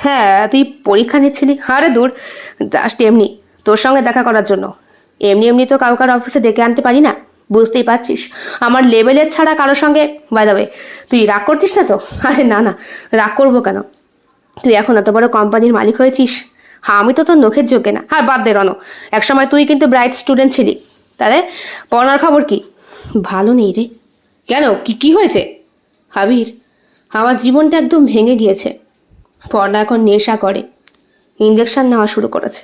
হ্যাঁ, তুই পরীক্ষা নিচ্ছিলি? আরে দূর, জাস্ট এমনি তোর সঙ্গে দেখা করার জন্য। এমনি এমনি তো কাউকার অফিসে ডেকে আনতে পারি না, বুঝতেই পারছিস। আমার লেভেলের ছাড়া কারোর সঙ্গে। বাই দ্য ওয়ে, তুই রাগ করছিস না তো? আরে না না, রাগ করবো কেন? তুই এখন এত বড় কোম্পানির মালিক হয়েছিস, হ্যাঁ আমি তো তোর নখের যোগ্য না। হ্যাঁ বাদ দে রণ, একসময় তুই কিন্তু ব্রাইট স্টুডেন্ট ছিলি। তাহলে পড়ার খবর কি? ভালো নেই রে। কেন, কি কি হয়েছে? আবির, আমার জীবনটা একদম ভেঙে গিয়েছে। পর্ণা এখন নেশা করে, ইঞ্জেকশন নেওয়া শুরু করেছে।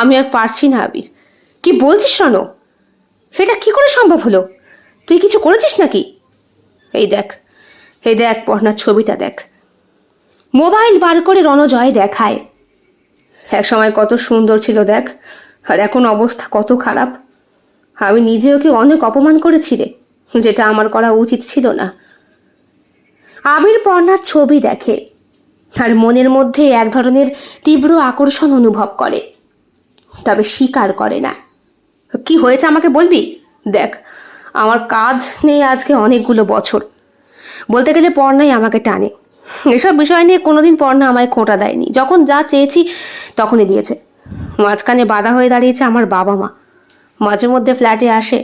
আমি আর পারছি না আবির। কি বলছিস রণ? এটা কি করে সম্ভব হলো? তুই কিছু করেছিস নাকি? এই দেখ, এই দেখ পর্ণার ছবিটা দেখ। মোবাইল বার করে রণজয় দেখায়। এক সময় কত সুন্দর ছিল দেখ, আর এখন অবস্থা কত খারাপ। আমি নিজে ওকে অনেক অপমান করেছি রে, যেটা আমার করা উচিত ছিল না। আবির পর্ণার ছবি দেখে আর মনের মধ্যে এক ধরনের তীব্র আকর্ষণ অনুভব করে, তবে স্বীকার করে না। কি হয়েছে আমাকে বলবি? দেখ, আমার কাজ নেই আজকে অনেকগুলো বছর। বলতে গেলে পর্ণাই আমাকে টানে। এসব বিষয় নিয়ে কোনোদিন পর্ণা আমায় খোঁটা দেয়নি, যখন যা চেয়েছি তখনই দিয়েছে। মাঝখানে বাধা হয়ে দাঁড়িয়েছে আমার বাবা মা। মাঝে মধ্যে ফ্ল্যাটে আসে,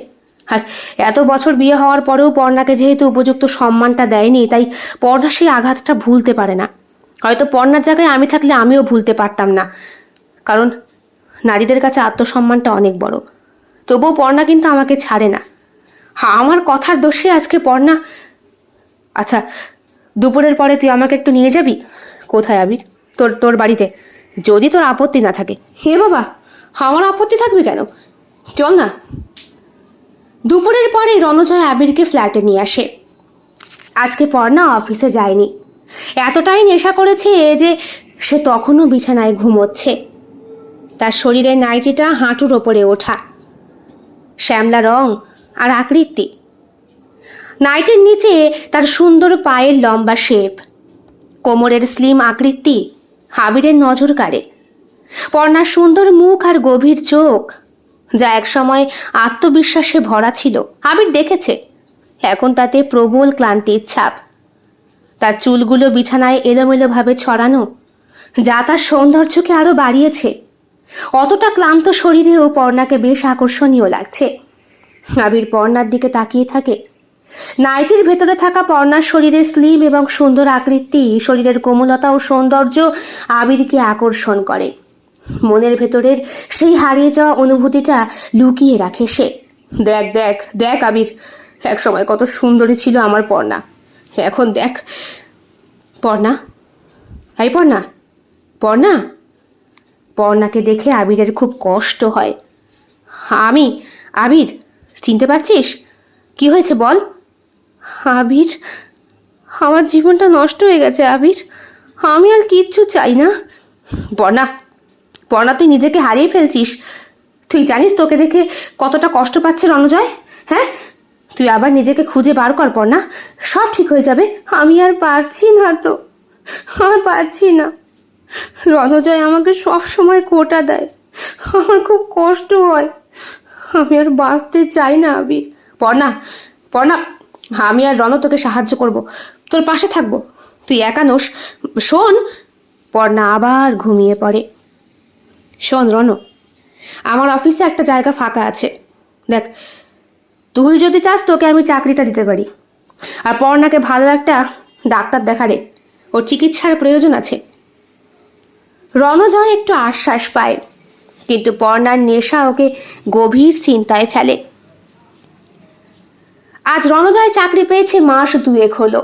আর এত বছর বিয়ে হওয়ার পরেও পর্ণাকে যেহেতু উপযুক্ত সম্মানটা দেয়নি, তাই পর্ণা সেই আঘাতটা ভুলতে পারে না। হয়তো পর্ণার জায়গায় আমি থাকলে আমিও ভুলতে পারতাম না, কারণ নারীদের কাছে আত্মসম্মানটা অনেক বড়। তবুও পর্ণা কিন্তু আমাকে ছাড়ে না। হ্যাঁ, আমার কথার দোষে আজকে পর্ণা। আচ্ছা, দুপুরের পরে তুই আমাকে একটু নিয়ে যাবি? কোথায় আবির? তোর তোর বাড়িতে, যদি তোর আপত্তি না থাকে। হে বাবা, আমার আপত্তি থাকবে কেন? চল না। দুপুরের পরে রণজয় আবিরকে ফ্ল্যাটে নিয়ে আসে। আজকে পর্ণা অফিসে যায়নি, এতটাই নেশা করেছে যে সে তখনও বিছানায় ঘুমোচ্ছে। তার শরীরের নাইটিটা হাঁটুর ওপরে ওঠা, শ্যামলা রং আর আকৃতি। নাইটির নিচে তার সুন্দর পায়ের লম্বা শেপ, কোমরের স্লিম আকৃতি আবিরের নজর কাড়ে। পর্ণার সুন্দর মুখ আর গভীর চোখ, যা একসময় আত্মবিশ্বাসে ভরা ছিল, আবির দেখেছে এখন তাতে প্রবল ক্লান্তির ছাপ। তার চুলগুলো বিছানায় এলোমেলোভাবে ছড়ানো, যা তার সৌন্দর্যকে আরো বাড়িয়েছে। অতটা ক্লান্ত শরীরেও পর্ণাকে বেশ আকর্ষণীয় লাগছে। আবির পর্ণার দিকে তাকিয়ে থাকে। নাইটির ভেতরে থাকা পর্ণার শরীরের স্লিম এবং সুন্দর আকৃতি, শরীরের কোমলতা ও সৌন্দর্য আবিরকে আকর্ষণ করে। মনের ভেতরের সেই হারিয়ে যাওয়া অনুভূতিটা লুকিয়ে রাখে সে। দেখ দেখ দেখ আবির, এক সময় কত সুন্দরী ছিল আমার পর্ণা, এখন দেখ। পর্ণা, এই পর্ণা, পর্ণা। পর্ণাকে দেখে আবিরের খুব কষ্ট হয়। আমি আবির, চিনতে পারছিস? কি হয়েছে বল? আবির, আমার জীবনটা নষ্ট হয়ে গেছে আবির, আমি আর কিচ্ছু চাই না। পর্ণা, পর্ণা তুই নিজেকে হারিয়ে ফেলছিস। তুই জানিস তোকে দেখে কতটা কষ্ট পাচ্ছে রণজয়? হ্যাঁ, তুই আবার নিজেকে খুঁজে বার কর পর্ণা, সব ঠিক হয়ে যাবে। আমি আর পারছি না তো, আর পারছি না। রণজয় আমাকে সব সময় খোঁটা দেয়, আমার খুব কষ্ট হয়। আমি আর বাঁচতে চাই না আবির। পর্ণা, পর্ণা, আমি আর রণ তোকে সাহায্য করব, তোর পাশে থাকবো, তুই একা নোস। শোন। পর্ণা আবার ঘুমিয়ে পড়ে। শোন রণ, আমার অফিসে একটা জায়গা ফাঁকা আছে, দেখ, তুই যদি চাস তোকে আমি চাকরিটা দিতে পারি। আর পর্ণাকে ভালো একটা ডাক্তার দেখারে, ওর চিকিৎসার প্রয়োজন আছে। রণজয় একটু আশ্বাস পায়, কিন্তু পর্ণার নেশা ওকে গভীর চিন্তায় ফেলে। আজ রণজয় চাকরি পেয়েছে মাস 2 হলো।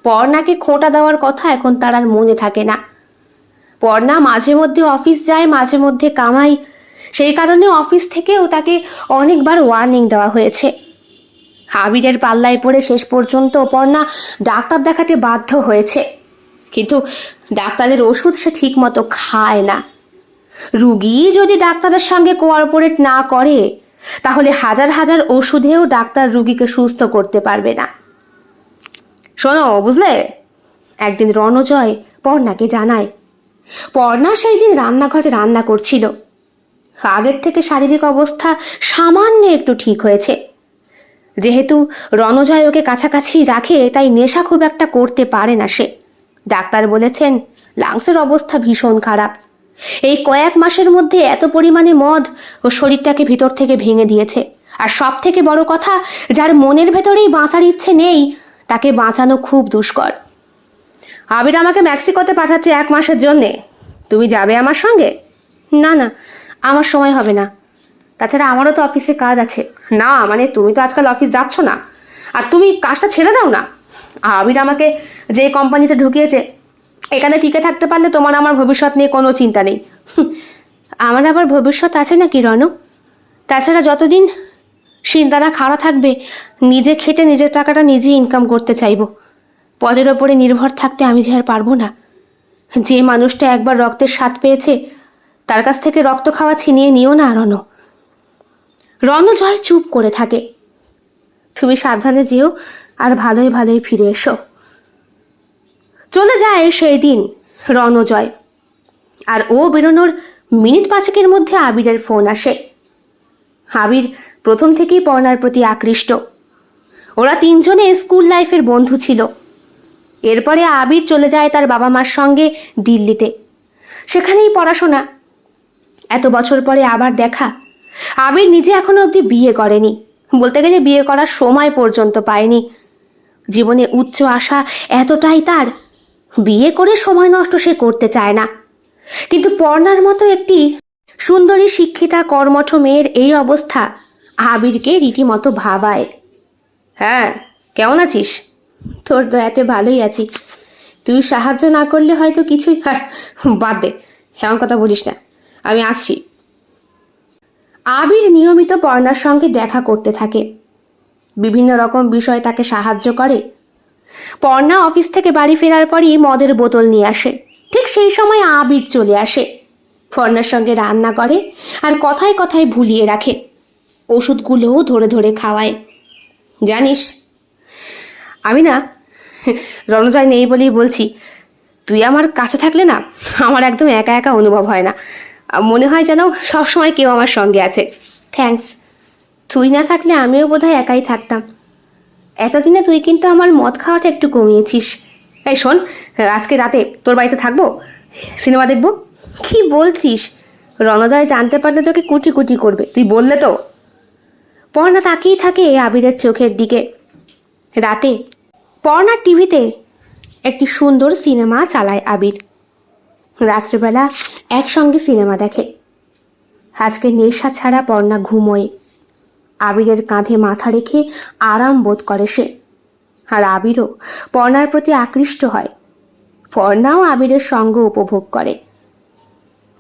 পর্ণাকে খোঁটা দেওয়ার কথা এখন তার আর মনে থাকে না। পর্ণা মাঝে মধ্যে অফিস যায়, মাঝে মধ্যে কামাই, সেই কারণে অফিস থেকেও তাকে অনেকবার ওয়ার্নিং দেওয়া হয়েছে। আবিরের পাল্লায় পড়ে শেষ পর্যন্ত পর্ণা ডাক্তার দেখাতে বাধ্য হয়েছে, কিন্তু ডাক্তারের ওষুধ সে ঠিক মতো খায় না। রুগী যদি ডাক্তারের সঙ্গে কোঅপারেট না করে তাহলে হাজার হাজার ওষুধেও ডাক্তার রুগীকে সুস্থ করতে পারবে না। শোনো, বুঝলে, একদিন রণজয় পর্ণাকে জানায় পর্ণা সেই দিন রান্নাঘরে রান্না করছিল। আগের থেকে শারীরিক অবস্থা সামান্য একটু ঠিক হয়েছে। যেহেতু রণজয় ওকে কাছাকাছি রাখে তাই নেশা খুব একটা করতে পারে না সে। ডাক্তার বলেছেন লাংসের অবস্থা ভীষণ খারাপ। এই কয়েক মাসের মধ্যে এত পরিমাণে মদ ও শরীরটাকে ভিতর থেকে ভেঙে দিয়েছে। আর সব থেকে বড় কথা, যার মনের ভেতরেই বাঁচার ইচ্ছে নেই তাকে বাঁচানো খুব দুষ্কর। আবির আমাকে মেক্সিকোতে পাঠাচ্ছে 1 মাসের জন্যে। তুমি যাবে আমার সঙ্গে? না না, আমার সময় হবে না। তাছাড়া আমারও তো অফিসে কাজ আছে। না মানে তুমি তো আজকাল অফিস যাচ্ছ না, আর তুমি কাজটা ছেড়ে দাও না। আবির আমাকে যে কোম্পানিতে ঢুকিয়েছে, এখানে টিকে থাকতে পারলে তোমার আমার ভবিষ্যৎ নিয়ে কোনো চিন্তা নেই। আমার আবার ভবিষ্যৎ আছে নাকি রণু? তাছাড়া যতদিন চিন্তাটা খাড়া থাকবে নিজে খেটে নিজের টাকাটা নিজেই ইনকাম করতে চাইবো। পরের ওপরে নির্ভর থাকতে আমি যে আর পারবো না। যে মানুষটা একবার রক্তের স্বাদ পেয়েছে তার কাছ থেকে রক্ত খাওয়া ছিনিয়ে নিও না রণু। রণজয় চুপ করে থাকে। তুমি সাবধানে যেও আর ভালোই ভালোই ফিরে এসো। চলে যায় সেই দিন রণজয়। আর ও বেরোনোর মিনিট 5 মধ্যে আবিরের ফোন আসে। আবির প্রথম থেকেই পর্ণার প্রতি আকৃষ্ট। ওরা 3 জনে স্কুল লাইফের বন্ধু ছিল। এরপরে আবির চলে যায় তার বাবা মার সঙ্গে দিল্লিতে। সেখানেই পড়াশোনা। এত বছর পরে আবার দেখা। আবির নিজে এখনো অবধি বিয়ে করেনি, বলতে গেলে বিয়ে করার সময় পর্যন্ত পায়নি। জীবনে উচ্চ আশা এতটাই তার, বিয়ে করে সময় নষ্ট সে করতে চায় না। কিন্তু পর্ণার মতো একটি সুন্দরী শিক্ষিতা কর্মঠ মেয়ের এই অবস্থা আবিরকে রীতিমতো ভাবায়। হ্যাঁ, কেমন আছিস? তোর দয়াতে ভালোই আছি। তুই সাহায্য না করলে হয়তো কিছুই। বাদ দে, এমন কথা বলিস না, আমি আসছি। আবির নিয়মিত পর্ণার সঙ্গে দেখা করতে থাকে, বিভিন্ন রকম বিষয় তাকে সাহায্য করে। পর্ণা অফিস থেকে বাড়ি ফেরার পরই মদের বোতল নিয়ে আসে। ঠিক সেই সময় আবির চলে আসে, পর্ণার সঙ্গে রান্না করে আর কথায় কথায় ভুলিয়ে রাখে। ওষুধগুলোও ধরে ধরে খাওয়ায়। জানিস, আমি না রণজয় নেই বলেই বলছি, তুই আমার কাছে থাকলে না আমার একদম একা একা অনুভব হয় না। মনে হয় যেন সবসময় কেউ আমার সঙ্গে আছে। থ্যাঙ্কস। তুই না থাকলে আমিও বোধহয় একাই থাকতাম। এতদিনে তুই কিন্তু আমার মদ খাওয়াটা একটু কমিয়েছিস। এই শোন, আজকে রাতে তোর বাড়িতে থাকবো, সিনেমা দেখবো। কি বলছিস? রণজয় জানতে পারলে তোকে কুটি কুটি করবে। তুই বললে তো। পর্ণা তাকিয়ে থাকে আবিরের চোখের দিকে। রাতে পর্ণার টিভিতে একটি সুন্দর সিনেমা চালায় আবির। রাত্রিবেলা একসঙ্গে সিনেমা দেখে। আজকে নেশা ছাড়া পর্ণা ঘুমোয়। আবিরের কাঁধে মাথা রেখে আরাম বোধ করে সে। আর আবিরও পর্ণার প্রতি আকৃষ্ট হয়। পর্ণাও আবিরের সঙ্গ উপভোগ করে।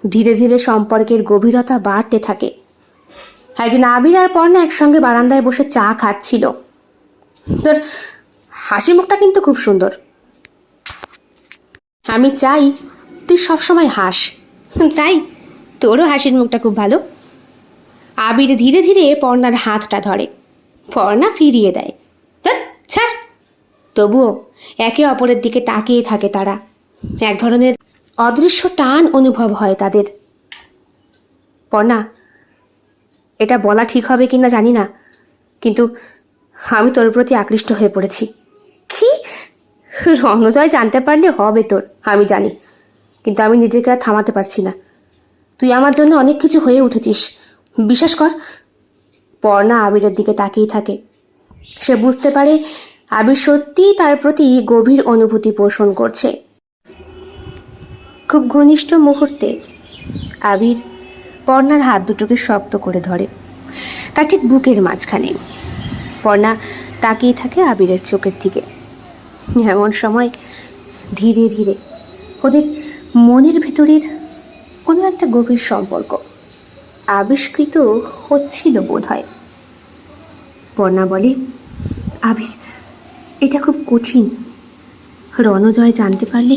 ধীরে ধীরে সম্পর্কের গভীরতা বাড়তে থাকে। একদিন আবির আর পর্ণা একসঙ্গে বারান্দায় বসে চা খাচ্ছিল। তোর হাসি মুখটা কিন্তু খুব সুন্দর। আমি চাই তুই সবসময় হাস। তাই তোরও হাসির মুখটা খুব ভালো। আবির ধীরে ধীরে পর্ণার হাতটা ধরে। পর্ণা ফিরিয়ে দেয়। ছাড়। তবুও একে অপরের দিকে তাকিয়ে থাকে তারা। এক ধরনের অদৃশ্য টান অনুভব হয় তাদের। পর্ণা, এটা বলা ঠিক হবে কিনা জানি না, কিন্তু আমি তোর প্রতি আকৃষ্ট হয়ে পড়েছি। কি? রণজয় জানতে পারলে হবে তোর, আমি জানি, কিন্তু আমি নিজেকে আর থামাতে পারছি না। তুই আমার জন্য অনেক কিছু হয়ে উঠেছিস, বিশ্বাস কর। পর্ণা আবিরের দিকে তাকিয়ে থাকে। সে বুঝতে পারে আবির সত্যিই তার প্রতি গভীর অনুভূতি পোষণ করছে। খুব ঘনিষ্ঠ মুহূর্তে আবির পর্ণার হাত দুটোকে শক্ত করে ধরে, তার ঠিক বুকের মাঝখানে। পর্ণা তাকিয়ে থাকে আবিরের চোখের দিকে। এমন সময় ধীরে ধীরে ওদের মনের ভেতরের কোনো একটা গভীর সম্পর্ক আবিষ্কৃত হচ্ছিল বোধ হয়। পর্ণা বলে, আবির, এটা খুব কঠিন। রণজয় জানতে পারলে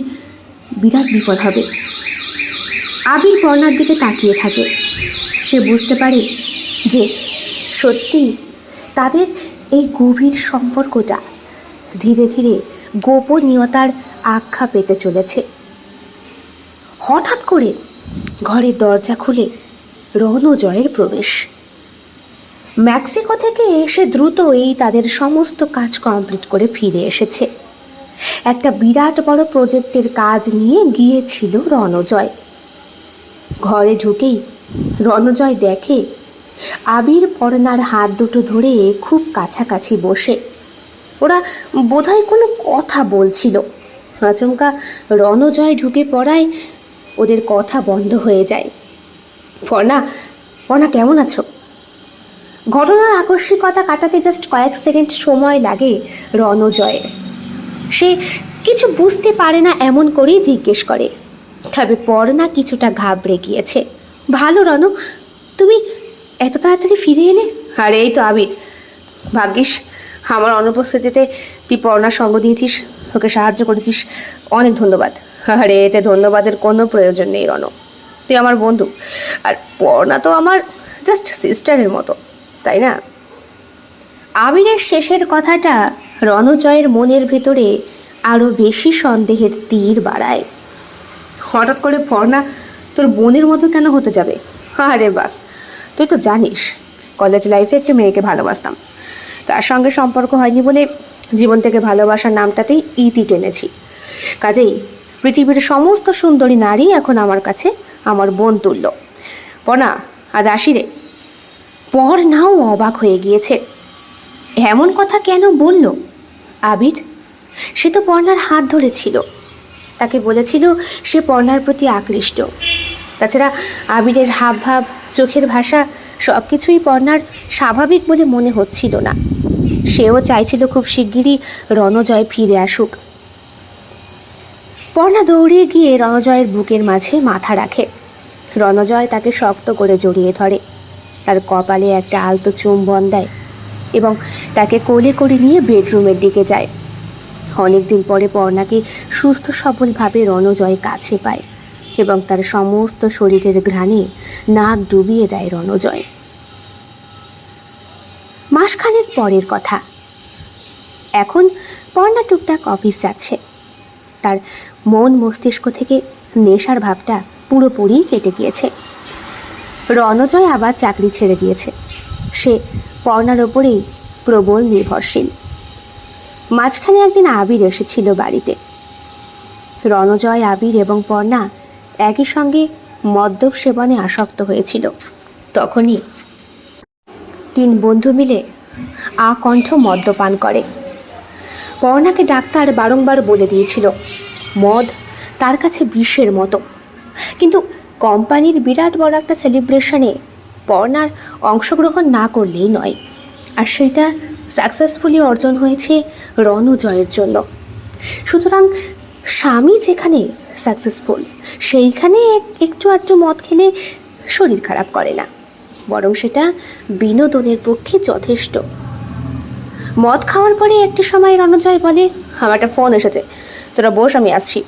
বিরাট বিপদ হবে। আবির পর্ণার দিকে তাকিয়ে থাকে। সে বুঝতে পারে যে সত্যি তাদের এই গভীর সম্পর্কটা ধীরে ধীরে গোপনীয়তার আখ্যা পেতে চলেছে। হঠাৎ করে ঘরের দরজা খুলে রণজয়ের প্রবেশ। মেক্সিকো থেকে এসে দ্রুতই তাদের সমস্ত কাজ কমপ্লিট করে ফিরে এসেছে। একটা বিরাট বড় প্রজেক্টের কাজ নিয়ে গিয়েছিল রণজয়। ঘরে ঢুকেই রণজয় দেখে আবির পর্ণার হাত দুটো ধরে খুব কাছাকাছি বসে। ওরা বোধহয় কোনো কথা বলছিল। আচমকা রণজয় ঢুকে পড়ায় ওদের কথা বন্ধ হয়ে যায়। পর্ণা, পর্ণা কেমন আছো? ঘটনার আকস্মিকতা কাটাতে জাস্ট কয়েক সেকেন্ড সময় লাগে রণজয়ের। সে কিছু বুঝতে পারে না এমন করেই জিজ্ঞেস করে। তবে পর্ণা কিছুটা ঘাবড়ে গিয়েছে। ভালো রণ, তুমি এত তাড়াতাড়ি ফিরে এলে? আরে এই তো আবির, ভাগ্যিস আমার অনুপস্থিতিতে তুই পর্ণার সঙ্গ দিয়েছিস, ওকে সাহায্য করেছিস, অনেক ধন্যবাদ। আরে এতে ধন্যবাদের কোনো প্রয়োজন নেই রণ, তুই আমার বন্ধু, আর পর্ণা তো আমার জাস্ট সিস্টারের মতো, তাই না? আবিরের শেষের কথাটা রণজয়ের মনের ভেতরে আরও বেশি সন্দেহের তীর বাড়ায়। হঠাৎ করে পর্ণা তোর বোনের মতো কেন হতে যাবে? আরে বাস, তুই তো জানিস কলেজ লাইফে একটি মেয়েকে ভালোবাসতাম, তার সঙ্গে সম্পর্ক হয়নি বলে জীবন থেকে ভালোবাসার নামটাতেই ইতি টেনেছি। কাজেই পৃথিবীর সমস্ত সুন্দরী নারী এখন আমার কাছে আমার বোন তুল্য। পর্ণা, আজ আসি রে। পর্ণাও অবাক হয়ে গিয়েছে। এমন কথা কেন বলল আবির? সে তো পর্ণার হাত ধরেছিল, তাকে বলেছিল সে পর্ণার প্রতি আকৃষ্ট। তাছাড়া আবিরের হাবভাব, চোখের ভাষা সব কিছুই পর্ণার স্বাভাবিক বলে মনে হচ্ছিল না। সেও চাইছিল খুব শিগগিরই রণজয় ফিরে আসুক। পর্ণা দৌড়িয়ে গিয়ে রণজয়ের বুকের মাঝে মাথা রাখে। রণজয় তাকে শক্ত করে জড়িয়ে ধরে, তার কপালে একটা আলতো চুম্বন দেয় এবং তাকে কোলে করে নিয়ে বেডরুমের দিকে যায়। অনেকদিন পরে পর্ণাকে সুস্থ সবলভাবে রণজয় কাছে পায় এবং তার সমস্ত শরীরের ঘ্রাণে নাক ডুবিয়ে দেয় রণজয়। মাসখানেক পরের কথা। এখন পর্ণা টুকটাক অফিস যাচ্ছে। তার মন মস্তিষ্ক থেকে নেশার ভাবটা পুরোপুরি কেটে গিয়েছে। রণজয় আবার চাকরি ছেড়ে দিয়েছে। সে পর্ণার ওপরেই প্রবল নির্ভরশীল। মাঝখানে একদিন আবির এসেছিল বাড়িতে। রণজয়, আবির এবং পর্ণা একই সঙ্গে মদ্যপ সেবনে আসক্ত হয়েছিল। তখনই তিন বন্ধু মিলে আকণ্ঠ মদ্যপান করে। পর্ণাকে ডাক্তার বারংবার বলে দিয়েছিল মদ তার কাছে বিষের মতো, কিন্তু কোম্পানির বিরাট বড় একটা সেলিব্রেশনে পর্ণার অংশগ্রহণ না করলেই নয়, আর সেটা সাকসেসফুলি অর্জন হয়েছে রণজয়ের জন্য। সুতরাং স্বামী যেখানে সাকসেসফুল, সেইখানে একটু আধটু মদ খেলে শরীর খারাপ করে না, বরং সেটা বিনোদনের পক্ষে যথেষ্ট। মদ খাওয়ার পরে একটি সময় রণজয় বলে, আমার একটা ফোন এসেছে, তোরা বস, আমি আসছি।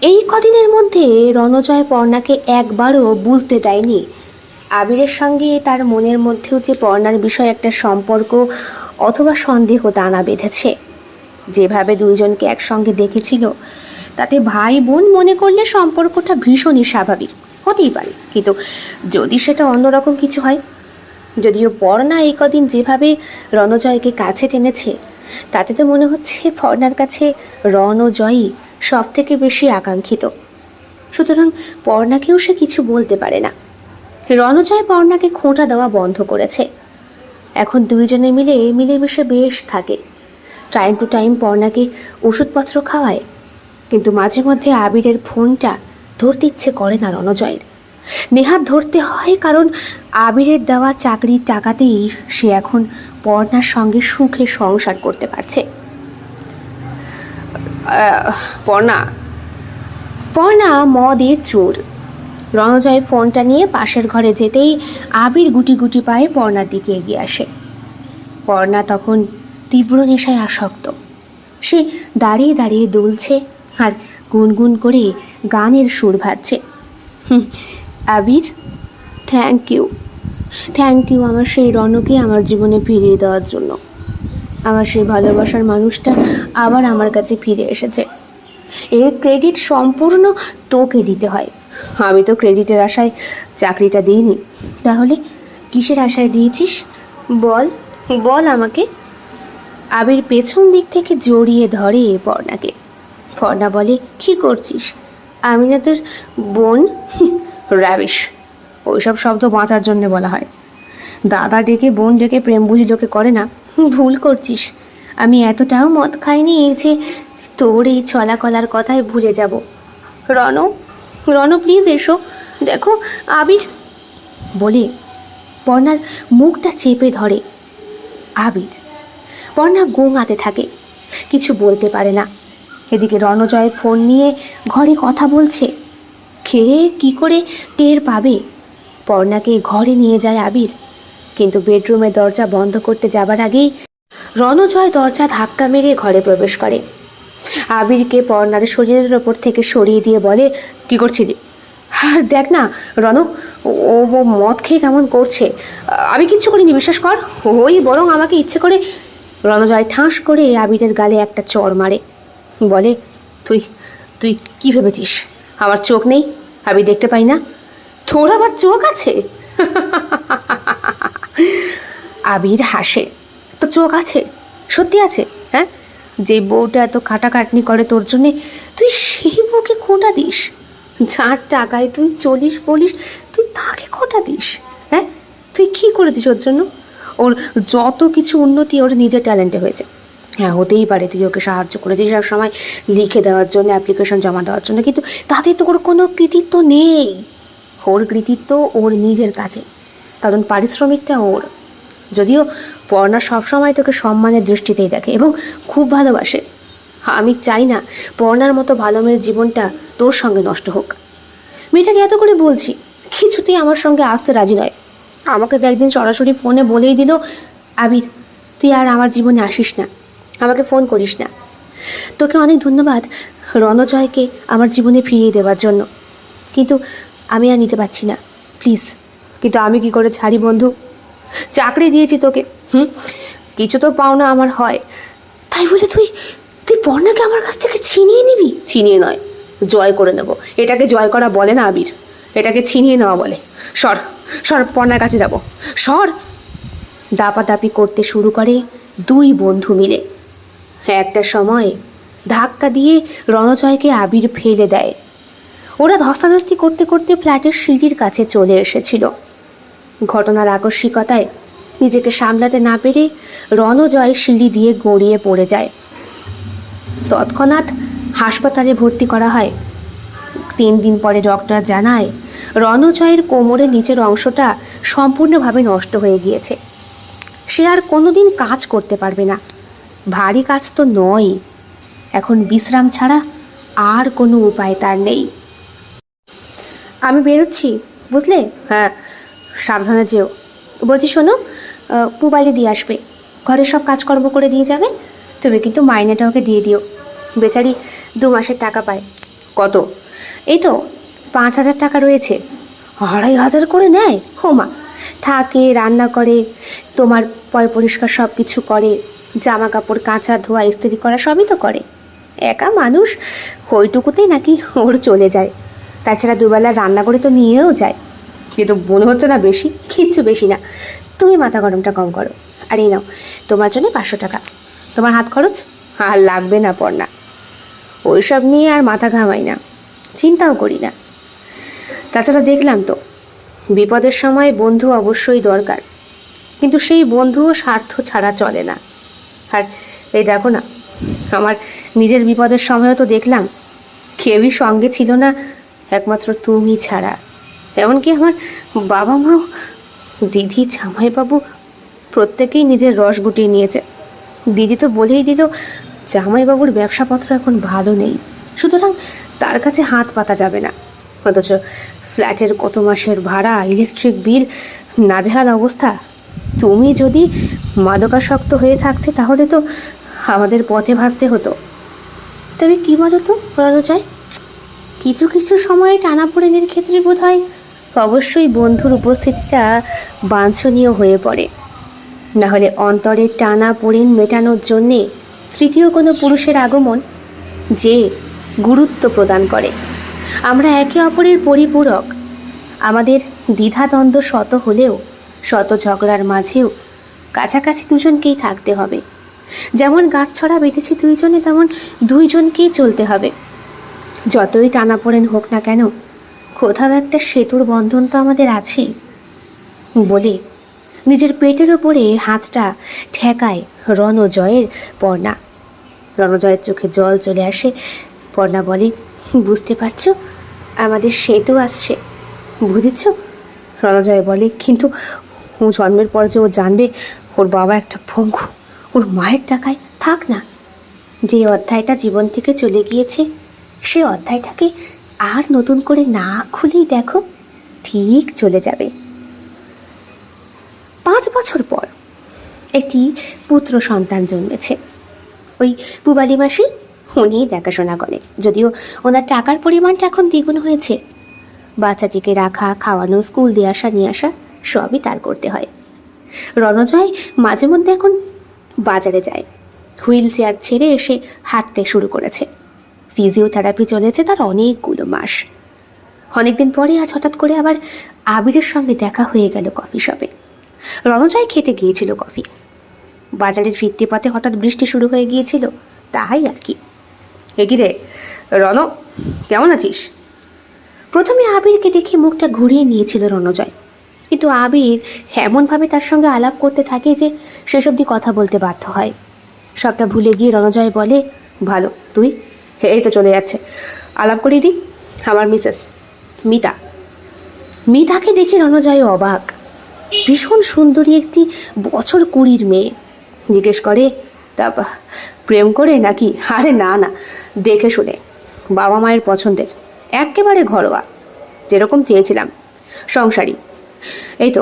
এই কদিনের মধ্যে রণজয় পর্ণাকে একবারও বুঝতে দেয়নি আবিরের সঙ্গে তার মনের মধ্যেও যে পর্ণার বিষয়ে একটা সম্পর্ক অথবা সন্দেহ দানা বেঁধেছে। যেভাবে দুইজনকে একসঙ্গে দেখেছিল তাতে ভাই বোন মনে করলে সম্পর্কটা ভীষণই স্বাভাবিক হতেই পারে, কিন্তু যদি সেটা অন্যরকম কিছু হয়। যদিও পর্ণা এই কদিন যেভাবে রণজয়কে কাছে টেনেছে তাতে তো মনে হচ্ছে পর্ণার কাছে রণজয়ই সব থেকে বেশি আকাঙ্ক্ষিত। সুতরাং পর্ণাকেও সে কিছু বলতে পারে না। রণজয় পর্ণাকে খোঁটা দেওয়া বন্ধ করেছে। এখন দুইজনে মিলে মিলেমিশে বেশ থাকে। টাইম টু টাইম পর্ণাকে ওষুধপত্র খাওয়ায়, কিন্তু মাঝে মধ্যে আবিরের ফোনটা ধরতে ইচ্ছে করে না রণজয়ের। নেহাত ধরতে হয়, কারণ আবিরের দেওয়া চাকরির টাকাতেই সে এখন পর্ণার সঙ্গে সুখে সংসার করতে পারছে। পর্ণা মদে চোর। রণজয় ফোনটা নিয়ে পাশের ঘরে যেতেই আবির গুটি গুটি পায়ে পর্ণার দিকে এগিয়ে আসে। পর্ণা তখন তীব্র নেশায় আসক্ত। সে দাঁড়িয়ে দাঁড়িয়ে দুলছে আর গুনগুন করে গানের সুর ভাজছে। আবির, থ্যাংক ইউ, থ্যাংক ইউ আমার সেই রণকে আমার জীবনে ফিরিয়ে দেওয়ার জন্য। আমার সেই ভালোবাসার মানুষটা আবার আমার কাছে ফিরে এসেছে। এর ক্রেডিট সম্পূর্ণ তোকে দিতে হয়। আমি তো ক্রেডিটের আশায় চাকরিটা দিইনি। তাহলে কিসের আশায় দিয়েছিস বল, বল আমাকে। আবির পেছন দিক থেকে জড়িয়ে ধরে পর্ণাকে। পর্ণা বলে, কি করছিস? আমি না তোর বোন? র্যাবিশ, ওইসব শব্দ বাঁচার জন্য বলা হয়। দাদা ডেকে বোন ডেকে প্রেম বুঝি লোকে করে না। ভুল করছিস। আমি এতটাও মদ খাইনি যে তোর এই ছলা কলার কথায় ভুলে যাব। রণ, রণ প্লিজ এসো, দেখো আবির। বলে পর্ণার মুখটা চেপে ধরে আবির। পর্ণা গোঙাতে থাকে, কিছু বলতে পারে না। এদিকে রণজয় ফোন নিয়ে ঘরে কথা বলছে। খেয়ে কি করে টের পাবে? পর্ণাকে ঘরে নিয়ে যায় আবির, কিন্তু বেডরুমের দরজা বন্ধ করতে যাবার আগেই রণজয় দরজা ধাক্কা মেরে ঘরে প্রবেশ করে। আবিরকে পর্ণার শরীরের ওপর থেকে সরিয়ে দিয়ে বলে, কি করছিলি? আর দেখ না রণ, ও মদ খেয়ে কেমন করছে। আমি কিচ্ছু করিনি, বিশ্বাস কর। ওই বরং আমাকে ইচ্ছে করে। রণজয় ঠাঁস করে আবিরের গালে একটা চড় মারে। বলে, তুই তুই কি ভেবেছিস আমার চোখ নেই? আমি দেখতে পাই না? তোর আবার চোখ আছে? আবির হাসে। তো চোখ আছে, সত্যি আছে। হ্যাঁ, যে বউটা এত খাটাখাটনি করে তোর জন্যে, তুই সেই বউকে খোঁটা দিস? যার টাকায় তুই চলিস বলিস, তুই তাকে খোঁটা দিস? হ্যাঁ, তুই কি করে দিস ওর জন্য? ওর যত কিছু উন্নতি ওর নিজের ট্যালেন্টে হয়েছে। হ্যাঁ, হতেই পারে তুই ওকে সাহায্য করে দিস এক সময় লিখে দেওয়ার জন্য, অ্যাপ্লিকেশন জমা দেওয়ার জন্য, কিন্তু তাতে তোর কোনো কৃতিত্ব নেই। ওর কৃতিত্ব ওর নিজের কাছে, কারণ পারিশ্রমিকটা ওর। যদিও পর্ণা সবসময় তোকে সম্মানের দৃষ্টিতেই দেখে এবং খুব ভালোবাসে। আমি চাই না পর্ণার মতো ভালো মেয়ের জীবনটা তোর সঙ্গে নষ্ট হোক। মেয়েটাকে এত করে বলছি, কিছুতেই আমার সঙ্গে আসতে রাজি নয়। আমাকে তো একদিন সরাসরি ফোনে বলেই দিল, আবির তুই আর আমার জীবনে আসিস না, আমাকে ফোন করিস না। তোকে অনেক ধন্যবাদ রণজয়কে আমার জীবনে ফিরিয়ে দেওয়ার জন্য, কিন্তু আমি আর নিতে পারছি না, প্লিজ। কিন্তু আমি কি করে ছাড়ি বন্ধু? চাকরি দিয়েছি তোকে, কিছু তো পাওনা আমার হয়। তাই বলে তুই তুই পর্ণাকে আমার কাছ থেকে ছিনিয়ে নিবি? ছিনিয়ে নয়, জয় করে নেব। এটাকে জয় করা বলে না আবির, এটাকে ছিনিয়ে নেওয়া বলে। সর সর, পর্ণার কাছে যাব, সর। দাপাদাপি করতে শুরু করে দুই বন্ধু মিলে। একটা সময় ধাক্কা দিয়ে রণজয়কে আবির ফেলে দেয়। ওরা ধস্তাধস্তি করতে করতে ফ্ল্যাটের সিঁড়ির কাছে চলে এসেছিল। ঘটনার আকস্মিকতায় নিজেকে সামলাতে না পেরে রণজয় সিঁড়ি দিয়ে গড়িয়ে পড়ে যায়। তৎক্ষণাৎ হাসপাতালে ভর্তি করা হয়। 3 দিন পরে ডক্টর জানায় রণজয়ের কোমরের নিচের অংশটা সম্পূর্ণভাবে নষ্ট হয়ে গিয়েছে। সে আর কোনোদিন কাজ করতে পারবে না। ভারী কাজ তো নয়, এখন বিশ্রাম ছাড়া আর কোনো উপায় তার নেই। আমি বেরোচ্ছি, বুঝলে? হ্যাঁ, সাবধানে যেও। বলছি শোনো, পুবালি দিয়ে আসবে, ঘরের সব কাজকর্ম করে দিয়ে যাবে। তুমি কিন্তু মাইনেটা ওকে দিয়ে দিও, বেচারি 2 মাসের টাকা পায়। কত? এই তো 5,000 টাকা রয়েছে। 2,500 করে নেয়? হোমা, থাকে, রান্না করে, তোমার পয় পরিষ্কার সব কিছু করে, জামা কাপড় কাচা ধোয়া ইস্ত্রি করা সবই তো করে। একা মানুষ, ওইটুকুতেই নাকি ওর চলে যায়। তাছাড়া দুবেলা রান্না করে তো নিয়েও যায়। কিন্তু মনে হচ্ছে না বেশি? কিচ্ছু বেশি না, তুমি মাথা গরমটা কম করো। আর এই নাও তোমার জন্য 500 টাকা, তোমার হাত খরচ। আর লাগবে না পর্ণা, ওইসব নিয়ে আর মাথা ঘামাই না, চিন্তাও করি না। তাছাড়া দেখলাম তো, বিপদের সময় বন্ধু অবশ্যই দরকার, কিন্তু সেই বন্ধুও স্বার্থ ছাড়া চলে না। আর এই দেখো না, আমার নিজের বিপদের সময়ও তো দেখলাম কেউই সঙ্গে ছিল না, একমাত্র তুমি ছাড়া। এমনকি আমার বাবা মাও, দিদি, জামাইবাবু প্রত্যেকেই নিজের রস গুটিয়ে নিয়েছে। দিদি তো বলেই দিল জামাইবাবুর ব্যবসাপত্র এখন ভালো নেই, সুতরাং তার কাছে হাত পাতা যাবে না। অথচ ফ্ল্যাটের কত মাসের ভাড়া, ইলেকট্রিক বিল, নাজেহাল অবস্থা, তুমি যদি মাদকাসক্ত হয়ে থাকতে তাহলে তো আমাদের পথে ভাসতে হতো। তবে কি বলো তো রণজয়, কিছু কিছু সময়ে টানাপোড়েনের ক্ষেত্রে বোধ হয় অবশ্যই বন্ধুর উপস্থিতিটা বাঞ্ছনীয় হয়ে পড়ে। নাহলে অন্তরের টানাপোড়েন মেটানোর জন্যে তৃতীয় কোনো পুরুষের আগমন যে গুরুত্ব প্রদান করে। আমরা একে অপরের পরিপূরক। আমাদের দ্বিধাদ্বন্দ্ব শত হলেও, শত ঝগড়ার মাঝেও কাছাকাছি দুজনকেই থাকতে হবে। যেমন গাঁটছড়া বেঁধেছি দুইজনে, তেমন দুইজনকেই চলতে হবে। যতই টানাপোড়েন হোক না কেন, কোথাও একটা সেতুর বন্ধন তো আমাদের আছেই। বলে নিজের পেটের ওপরে হাতটা ঠেকায় রণজয়ের পর্ণা। রণজয়ের চোখে জল চলে আসে। পর্ণা বলে, বুঝতে পারছো, আমাদের সেতু আসছে, বুঝেছ? রণজয় বলে, কিন্তু ও জন্মের পর যে ও জানবে ওর বাবা একটা পঙ্গু, ওর মায়ের টাকায় থাক না। যে অধ্যায়টা জীবন থেকে চলে গিয়েছে সে অধ্যায়টাকে আর নতুন করে না খুলেই দেখো, ঠিক চলে যাবে। 5 বছর পর একটি পুত্র সন্তান জন্মেছে। ওই পুবালি মাসি উনি দেখাশোনা করে, যদিও ওনার টাকার পরিমাণটা এখন দ্বিগুণ হয়েছে। বাচ্চাটিকে রাখা, খাওয়ানো, স্কুল দিয়ে আসা, নিয়ে আসা সবই তার করতে হয়। রণজয় মাঝে মধ্যে এখন বাজারে যায়। হুইল চেয়ার ছেড়ে এসে হাঁটতে শুরু করেছে। ফিজিওথেরাপি চলেছে তার অনেকগুলো মাস। অনেকদিন পরে আজ হঠাৎ করে আবার আবিরের সঙ্গে দেখা হয়ে গেল কফি শপে। রণজয় খেতে গিয়েছিল কফি। বাজারের ফিরতি পথে হঠাৎ বৃষ্টি শুরু হয়ে গিয়েছিল, তাই আর কি। এগি রে রণ, কেমন আছিস? প্রথমে আবিরকে দেখে মুখটা ঘুরিয়ে নিয়েছিল রণজয়, কিন্তু আবির এমনভাবে তার সঙ্গে আলাপ করতে থাকে যে শেষ অবধি কথা বলতে বাধ্য হয়। সবটা ভুলে গিয়ে রণজয় বলে, ভালো, তুই? এই তো চলে যাচ্ছে। আলাপ করিয়ে দিই, আমার মিসেস মিতা। মিতাকে দেখে রণজয় অবাক। ভীষণ সুন্দরী একটি বছর 20-র মেয়ে। জিজ্ঞেস করে, তা প্রেম করে নাকি? আরে না না, দেখে শুনে, বাবা মায়ের পছন্দের, একেবারে ঘরোয়া, যেরকম চেয়েছিলাম, সংসারী। এই তো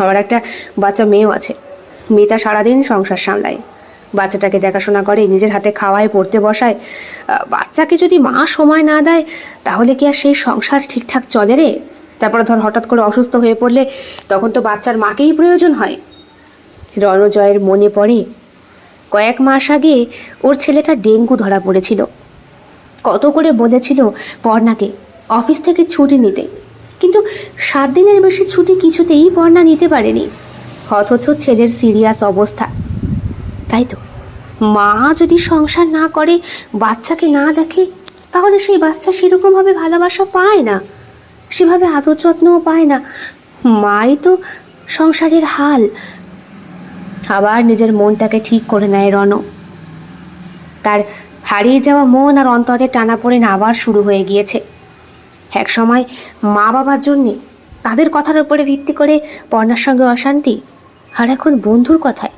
আমার একটা বাচ্চা মেয়েও আছে। মিতা সারাদিন সংসার সামলায়, বাচ্চাটাকে দেখাশোনা করে, নিজের হাতে খাওয়ায়, পড়তে বসায়। বাচ্চাকে যদি মা সময় না দেয় তাহলে কি আর সেই সংসার ঠিকঠাক চলে রে? তারপরে ধর হঠাৎ করে অসুস্থ হয়ে পড়লে তখন তো বাচ্চার মাকেই প্রয়োজন হয়। রণজয়ের মনে পড়ে কয়েক মাস আগে ওর ছেলেটা ডেঙ্গু ধরা পড়েছিল। কত করে বলেছিল পর্ণাকে অফিস থেকে ছুটি নিতে, কিন্তু 7 দিনের বেশি ছুটি কিছুতেই পর্ণা নিতে পারেনি। অথচ ছেলের সিরিয়াস অবস্থা। তাই তো, মা যদি সংসার না করে, বাচ্চাকে না দেখে, তাহলে সেই বাচ্চা সেরকমভাবে ভালোবাসা পায় না, সেভাবে আদর যত্নও পায় না। মাই তো সংসারের হাল। আবার নিজের মনটাকে ঠিক করে নেয় রণ। তার হারিয়ে যাওয়া মন আর অন্তরে টানাপোড়েন আবার শুরু হয়ে গিয়েছে। এক সময় মা বাবার জন্যে, তাদের কথার উপরে ভিত্তি করে পর্ণার সঙ্গে অশান্তি, আর এখন বন্ধুর কথায়,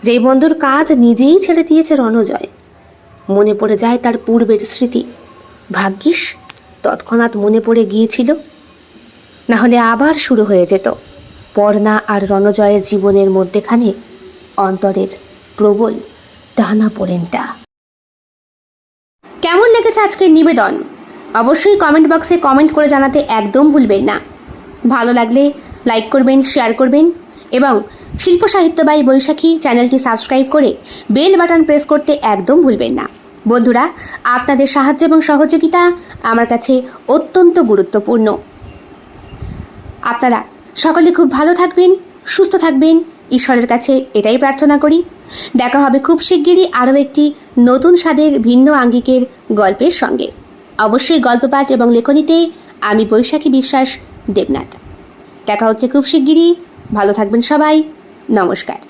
যেই বন্ধুর কাজ নিজেই ছেড়ে দিয়েছে রণজয়। মনে পড়ে যায় তার পূর্বের স্মৃতি। ভাগ্যিস তৎক্ষণাৎ মনে পড়ে গিয়েছিল, না হলে আবার শুরু হয়ে যেত পর্ণা আর রণজয়ের জীবনের মধ্যেখানে অন্তরের প্রবল টানাপোড়েনটা। কেমন লেগেছে আজকের নিবেদন? অবশ্যই কমেন্ট বক্সে কমেন্ট করে জানাতে একদম ভুলবেন না। ভালো লাগলে লাইক করবেন, শেয়ার করবেন এবং শিল্প সাহিত্য বাই বৈশাখী চ্যানেলটি সাবস্ক্রাইব করে বেল বাটন প্রেস করতে একদম ভুলবেন না। বন্ধুরা, আপনাদের সাহায্য এবং সহযোগিতা আমার কাছে অত্যন্ত গুরুত্বপূর্ণ। আপনারা সকলে খুব ভালো থাকবেন, সুস্থ থাকবেন, ঈশ্বরের কাছে এটাই প্রার্থনা করি। দেখা হবে খুব শিগগিরই আরও একটি নতুন স্বাদের ভিন্ন আঙ্গিকের গল্পের সঙ্গে। অবশ্যই গল্প পাঠ এবং লেখনীতে আমি বৈশাখী বিশ্বাস দেবনাথ। দেখা হচ্ছে খুব শিগগিরই। ভালো থাকবেন সবাই। নমস্কার।